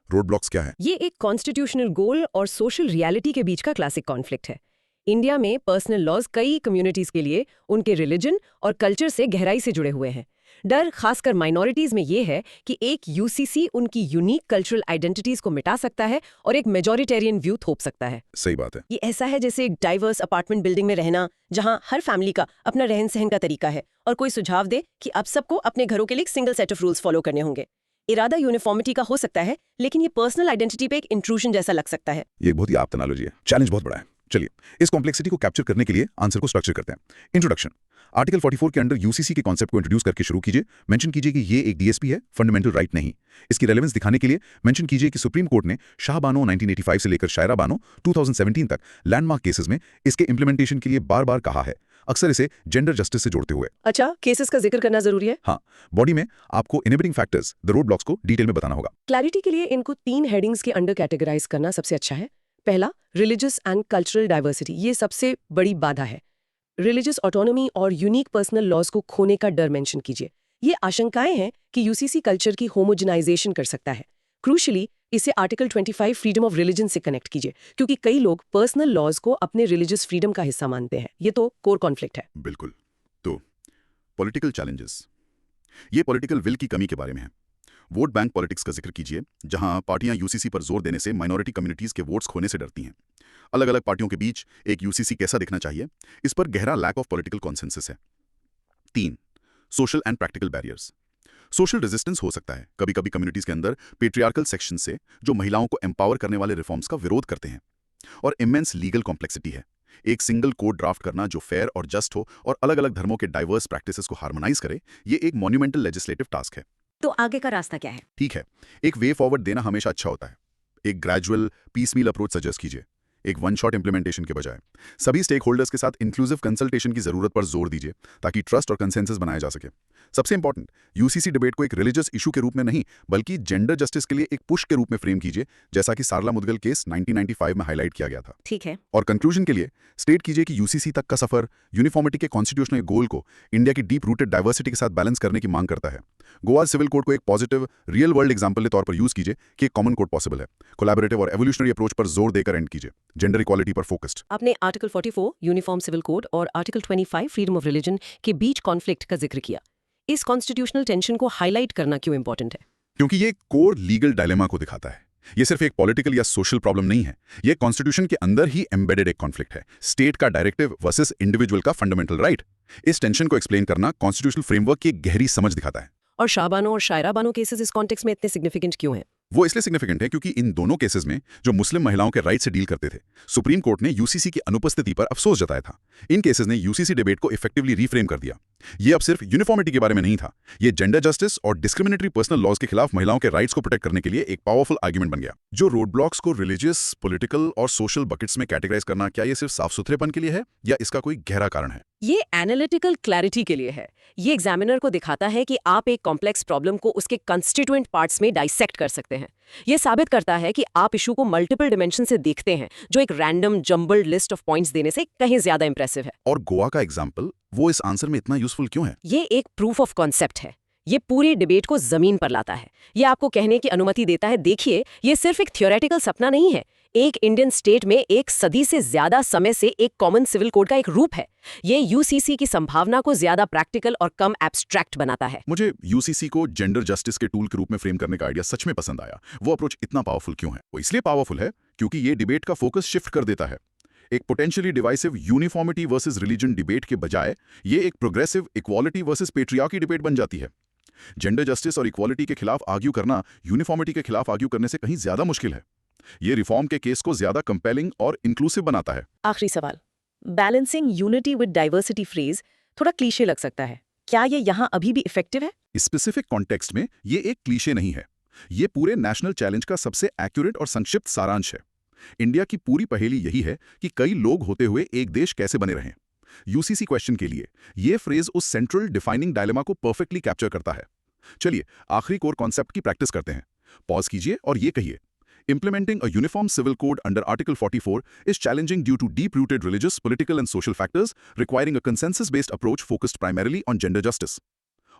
रोड ब्लॉक्स क्या है?
ये एक कॉन्स्टिट्यूशनल गोल और सोशल रियलिटी के बीच का क्लासिक कॉन्फ्लिक्ट है। इंडिया में पर्सनल लॉज कई कम्युनिटीज के लिए उनके रिलीजन और कल्चर से गहराई से जुड़े हुए हैं। डर खासकर माइनॉरिटीज में ये है कि एक यूसीसी उनकी यूनिक कल्चरल आइडेंटिटीज को मिटा सकता है और एक मेजॉरिटेरियन व्यू थोप सकता है।
सही बात है।
ये ऐसा है जैसे एक डाइवर्स अपार्टमेंट बिल्डिंग में रहना, जहां हर फैमिली का अपना रहन सहन का तरीका है और कोई सुझाव दे कि अब सबको अपने घरों के लिए एक single set of rules follow करने होंगे। इरादा यूनिफॉर्मिटी का हो सकता है, लेकिन ये पर्सनल आइडेंटिटी पे एक इंट्रूशन जैसा लग सकता है।
ये एक बहुत ही आप्त एनालॉजी है। चैलेंज बहुत बड़ा है। चलिए इस कॉम्प्लेक्सिटी को कैप्चर करने के लिए आंसर को स्ट्रक्चर करते हैं। इंट्रोडक्शन। आर्टिकल 44 के अंडर यूसीसी के कॉन्सेप्ट को इंट्रोड्यूस करके शुरू कीजिए। मेंशन कीजिए कि ये एक डीएसपी है, फंडामेंटल राइट नहीं। इसकी रेलेवेंस दिखाने के लिए मेंशन कीजिए कि सुप्रीम कोर्ट ने शाह बानो 1985 से लेकर शायरा बानो 2017 तक लैंडमार्क केसेस में इसके इंप्लीमेंटेशन के लिए बार-बार कहा है, अक्सर इसे जेंडर जस्टिस से जोड़ते हुए।
अच्छा, केसेस का जिक्र करना जरूरी है?
हाँ, बॉडी में आपको inhibiting factors, the road blocks को डिटेल में बताना होगा।
क्लैरिटी के लिए इनको 3 हेडिंग्स के अंडर कैटेगराइज करना सबसे अच्छा है। पहला, रिलीजियस एंड कल्चरल डाइवर्सिटी, ये सबसे बड़ी बाधा है। रिलीजियस ऑटोनॉमी और यूनिक पर्सनल लॉज को खोने का डर मेंशन कीजिए। ये आशंकाएं हैं कि यूसीसी कल्चर की होमोजेनाइजेशन कर सकता है। क्रूशली, इसे आर्टिकल 25 फ्रीडम ऑफ रिलीजन से कनेक्ट कीजिए, क्योंकि कई लोग पर्सनल लॉज को अपने रिलीजियस फ्रीडम का हिस्सा मानते हैं। ये तो कोर कॉन्फ्लिक्ट है।
बिल्कुल। तो पॉलिटिकल चैलेंजेस, ये पॉलिटिकल विल की कमी के बारे में है। वोट बैंक पॉलिटिक्स का जिक्र कीजिए, जहां पार्टियां यूसीसी पर जोर देने से माइनॉरिटी कम्युनिटीज के वोट्स खोने से डरती हैं। अलग अलग पार्टियों के बीच एक यूसीसी कैसा दिखना चाहिए, इस पर गहरा लैक ऑफ पॉलिटिकल कॉन्सेंसस है। 3. Social and practical barriers. Social resistance हो सकता है कभी कभी कम्युनिटीज के अंदर पेट्रियार्कल सेक्शन से, जो महिलाओं को एम्पावर करने वाले रिफॉर्म्स का विरोध करते हैं। और इमेंस लीगल कॉम्प्लेक्सिटी है। एक सिंगल कोड ड्राफ्ट करना जो फेयर और जस्ट हो और अलग अलग धर्मों के डाइवर्स प्रैक्टिसेस को हार्मोनाइज करे, ये एक मॉन्यूमेंटल लेजिस्लेटिव टास्क है।
तो आगे का रास्ता क्या है?
ठीक है, एक वे फॉरवर्ड देना हमेशा अच्छा होता है। एक ग्रेजुअल पीसमील अप्रोच सजेस्ट कीजिए, एक वन शॉट इंप्लीमेंटेशन के बजाय। सभी स्टेक होल्डर्स के साथ इंक्लूसिव कंसल्टेशन की जरूरत पर जोर दीजिए, ताकि ट्रस्ट और कंसेंसस बनाया जा सके। सबसे इंपॉर्टेंट, यूसीसी डिबेट को एक रिलीजियस इशू के रूप में नहीं, बल्कि जेंडर जस्टिस के लिए एक पुश के रूप में फ्रेम कीजिए, जैसा कि सारला मुदगल केस 1995 में हाईलाइट किया गया था।
ठीक है।
और कंक्लूजन के लिए स्टेट कीजिए कि यूसीसी तक का सफर यूनिफॉर्मिटी के कॉन्स्टिट्यूशनल गोल को इंडिया की डीप रूटेड डाइवर्सिटी के साथ बैलेंस करने की मांग करता है। गोवा सिविल कोड को एक पॉजिटिव रियल वर्ल्ड एग्जांपल के तौर पर यूज कीजिए कि एक कॉमन कोड पॉसिबल है। कोलैबोरेटिव और एवोल्यूशनरी अप्रोच पर जोर देकर एंड कीजिए, जेंडर इक्वालिटी पर फोकस्ड।
आपने आर्टिकल 44 यूनिफॉर्म सिविल कोड और आर्टिकल 25 फ्रीडम ऑफ रिलीजन के बीच कॉन्फ्लिक्ट का जिक्र किया। इस कॉन्स्टिट्यूशनल टेंशन को हाईलाइट करना क्यों इंपॉर्टेंट है?
क्योंकि ये कोर लीगल डायलेमा को दिखाता है। ये सिर्फ एक पॉलिटिकल या सोशल प्रॉब्लम नहीं है, ये कॉन्स्टिट्यूशन के अंदर ही एम्बेडेड एक कॉन्फ्लिक्ट है। स्टेट का डायरेक्टिव वर्सेस इंडिविजुअल का फंडामेंटल राइट। इस टेंशन को एक्सप्लेन करना कॉन्स्टिट्यूशनल फ्रेमवर्क की एक गहरी समझ दिखाता है।
और शाहबानो और शायरा बानो केसेस इस कॉन्टेक्स्ट में इतने सिग्निफिकेंट क्यों हैं?
वो इसलिए सिग्निफिकेंट है क्योंकि इन दोनों केसेस में जो मुस्लिम महिलाओं के राइट से डील करते थे, सुप्रीम कोर्ट ने यूसीसी की अनुपस्थिति पर अफसोस जताया था। इन केसेस ने यूसीसी डिबेट को इफेक्टिवली रीफ्रेम कर दिया। ये अब सिर्फ यूनिफॉर्मिटी के बारे में नहीं था, ये जेंडर जस्टिस और डिस्क्रिमिनेटरी पर्सनल लॉज के खिलाफ महिलाओं के राइट्स को प्रोटेक्ट करने के लिए एक पावरफुल आर्गुमेंट बन गया। जो रोड ब्लॉक्स को रिलीजियस, पॉलिटिकल और सोशल बकेट्स में कैटेगराइज करना, क्या ये सिर्फ साफ सुथरेपन के लिए है या इसका कोई गहरा कारण है?
ये एनालिटिकल क्लैरिटी के लिए है। ये एग्जामिनर को दिखाता है कि आप एक कॉम्प्लेक्स प्रॉब्लम को उसके कंस्टिट्यूएंट पार्ट्स में डाइसेक्ट कर सकते हैं। ये साबित करता है कि आप इशू को मल्टीपल डिमेंशन से देखते हैं, जो एक random jumbled list of points देने से कहीं ज्यादा इंप्रेसिव है।
और गोवा का एग्जाम्पल वो इस आंसर में इतना यूजफुल क्यों है?
ये एक प्रूफ ऑफ कॉन्सेप्ट है। ये पूरी डिबेट को जमीन पर लाता है। ये आपको कहने की अनुमति देता है, देखिए ये सिर्फ एक थ्योरेटिकल सपना नहीं है, एक इंडियन स्टेट में एक सदी से ज्यादा समय से एक कॉमन सिविल कोड का एक रूप है। ये यूसीसी की संभावना को ज्यादा प्रैक्टिकल और कम एब्स्ट्रैक्ट बनाता है।
मुझे यूसीसी को जेंडर जस्टिस के टूल के रूप में फ्रेम करने का आइडिया सच में पसंद आया। वो अप्रोच इतना पावरफुल क्यों है? वो इसलिए पावरफुल है क्योंकि ये डिबेट का फोकस शिफ्ट कर देता है। एक potentially divisive uniformity versus religion debate के बजाय ये एक progressive equality versus patriarchy debate बन जाती है। जेंडर जस्टिस और इक्वालिटी के खिलाफ आर्ग्यू करना यूनिफॉर्मिटी के खिलाफ आर्ग्यू करने से कहीं ज्यादा मुश्किल है। ये रिफॉर्म के केस को ज्यादा कंपेलिंग और इंक्लूसिव बनाता है।
आखिरी सवाल, balancing unity with diversity phrase थोड़ा क्लीशे लग सकता है, क्या ये यहाँ अभी भी इफेक्टिव है?
स्पेसिफिक कॉन्टेक्स्ट में ये एक क्लीशे नहीं है, ये पूरे नेशनल चैलेंज का सबसे एक्यूरेट और संक्षिप्त सारांश है। इंडिया की पूरी पहेली यही है कि कई लोग होते हुए एक देश कैसे बने रहें। यूसीसी क्वेश्चन के लिए ये फ्रेज उस सेंट्रल डिफाइनिंग डायलेमा को परफेक्टली कैप्चर करता है। चलिए आखिरी कोर कॉन्सेप्ट की प्रैक्टिस करते हैं, पॉज कीजिए और ये कहिए, Implementing a uniform civil code under Article 44 is challenging due to deep-rooted religious, political and social factors, requiring a consensus-based approach focused primarily on gender justice.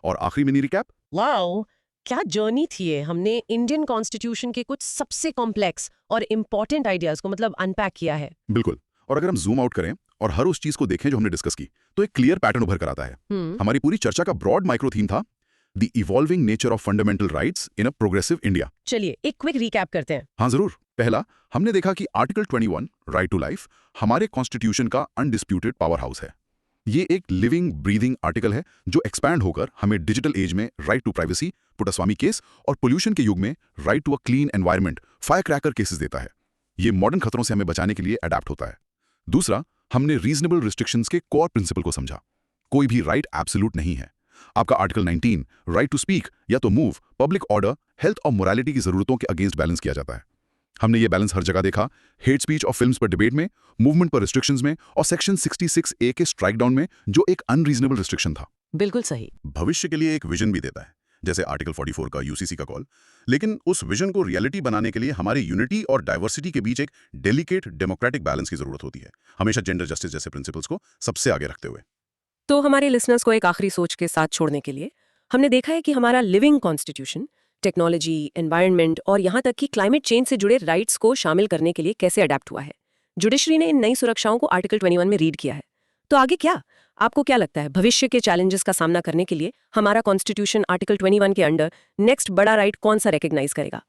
और आखिरी मिनी रिकैप,
वाओ, क्या journey थी ये। हमने इंडियन कॉन्स्टिट्यूशन के कुछ सबसे complex और इम्पोर्टेंट आइडियाज को अनपैक किया है।
बिल्कुल। और अगर हम जूम आउट करें और हर उस चीज को देखें जो हमने डिस्कस की, तो एक क्लियर पैटर्न उभर कर आता है। हमारी पूरी चर्चा का ब्रॉड माइक्रो थीम था the evolving nature of fundamental rights in a progressive India.
चलिए एक क्विक रिकैप करते हैं।
हाँ जरूर। पहला, हमने देखा कि आर्टिकल 21 राइट टू लाइफ हमारे कॉन्स्टिट्यूशन का अनडिस्प्यूटेड पावर हाउस है। ये एक लिविंग ब्रीदिंग आर्टिकल है जो एक्सपैंड होकर हमें डिजिटल एज में right to privacy, Puttaswamy case और पोल्यूशन के युग में right to a clean environment, fire cracker cases देता है। ये मॉडर्न खतरों से हमें बचाने के लिए अडेप्ट होता है। दूसरा, हमने रीजनेबल रिस्ट्रिक्शंस के कोर प्रिंसिपल को समझा। कोई भी राइट एब्सोल्यूट नहीं है। आपका आर्टिकल 19 राइट टू स्पीक या तो मूव, पब्लिक ऑर्डर, हेल्थ और मोरालिटी की जरूरतों के अगेंस्ट बैलेंस किया जाता है। हमने ये बैलेंस हर जगह देखा, हेट स्पीच और फिल्म्स पर डिबेट में, मूवमेंट पर रिस्ट्रिक्शंस में और सेक्शन 66A के स्ट्राइक डाउन में जो एक अनरीजनेबल रिस्ट्रिक्शन था।
बिल्कुल सही।
भविष्य के लिए एक विजन भी देता है, जैसे आर्टिकल 44 का यूसीसी का कॉल। लेकिन उस विजन को रियलिटी बनाने के लिए हमारी यूनिटी और डाइवर्सिटी के बीच एक डेलिकेट डेमोक्रेटिक बैलेंस की जरूरत होती है, हमेशा जेंडर जस्टिस जैसे प्रिंसिपल्स को सबसे आगे रखते हुए।
तो हमारे लिसनर्स को एक आखिरी सोच के साथ छोड़ने के लिए हमने देखा है कि हमारा लिविंग कॉन्स्टिट्यूशन टेक्नोलॉजी, एनवायरनमेंट और यहाँ तक कि क्लाइमेट चेंज से जुड़े राइट्स को शामिल करने के लिए कैसे अडेप्ट हुआ है। जुडिशरी ने इन नई सुरक्षाओं को आर्टिकल 21 में रीड किया है। तो आगे क्या? आपको क्या लगता है, भविष्य के चैलेंजेस का सामना करने के लिए हमारा कॉन्स्टिट्यूशन आर्टिकल 21 के अंडर नेक्स्ट बड़ा राइट कौन सा रिकॉग्नाइज करेगा?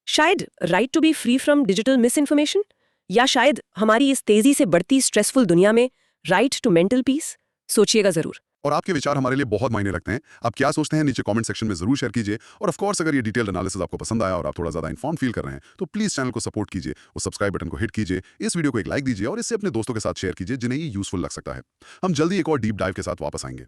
शायद right to be free from digital misinformation, या शायद हमारी इस तेजी से बढ़ती स्ट्रेसफुल दुनिया में राइट टू मेंटल पीस? सोचिएगा जरूर।
और आपके विचार हमारे लिए बहुत मायने रखते हैं। आप क्या सोचते हैं नीचे कमेंट सेक्शन में जरूर शेयर कीजिए। और ऑफ कोर्स अगर ये डिटेल्ड एनालिसिस आपको पसंद आया और आप थोड़ा ज्यादा इन्फॉर्म फील कर रहे हैं तो प्लीज चैनल को सपोर्ट कीजिए, उस सब्सक्राइब बटन को हिट कीजिए, इस वीडियो को एक लाइक दीजिए और इससे अपने दोस्तों के साथ शेयर कीजिए जिन्हें ये यूजफुल लग सकता है। हम जल्दी एक और डीप डाइव के साथ वापस आएंगे।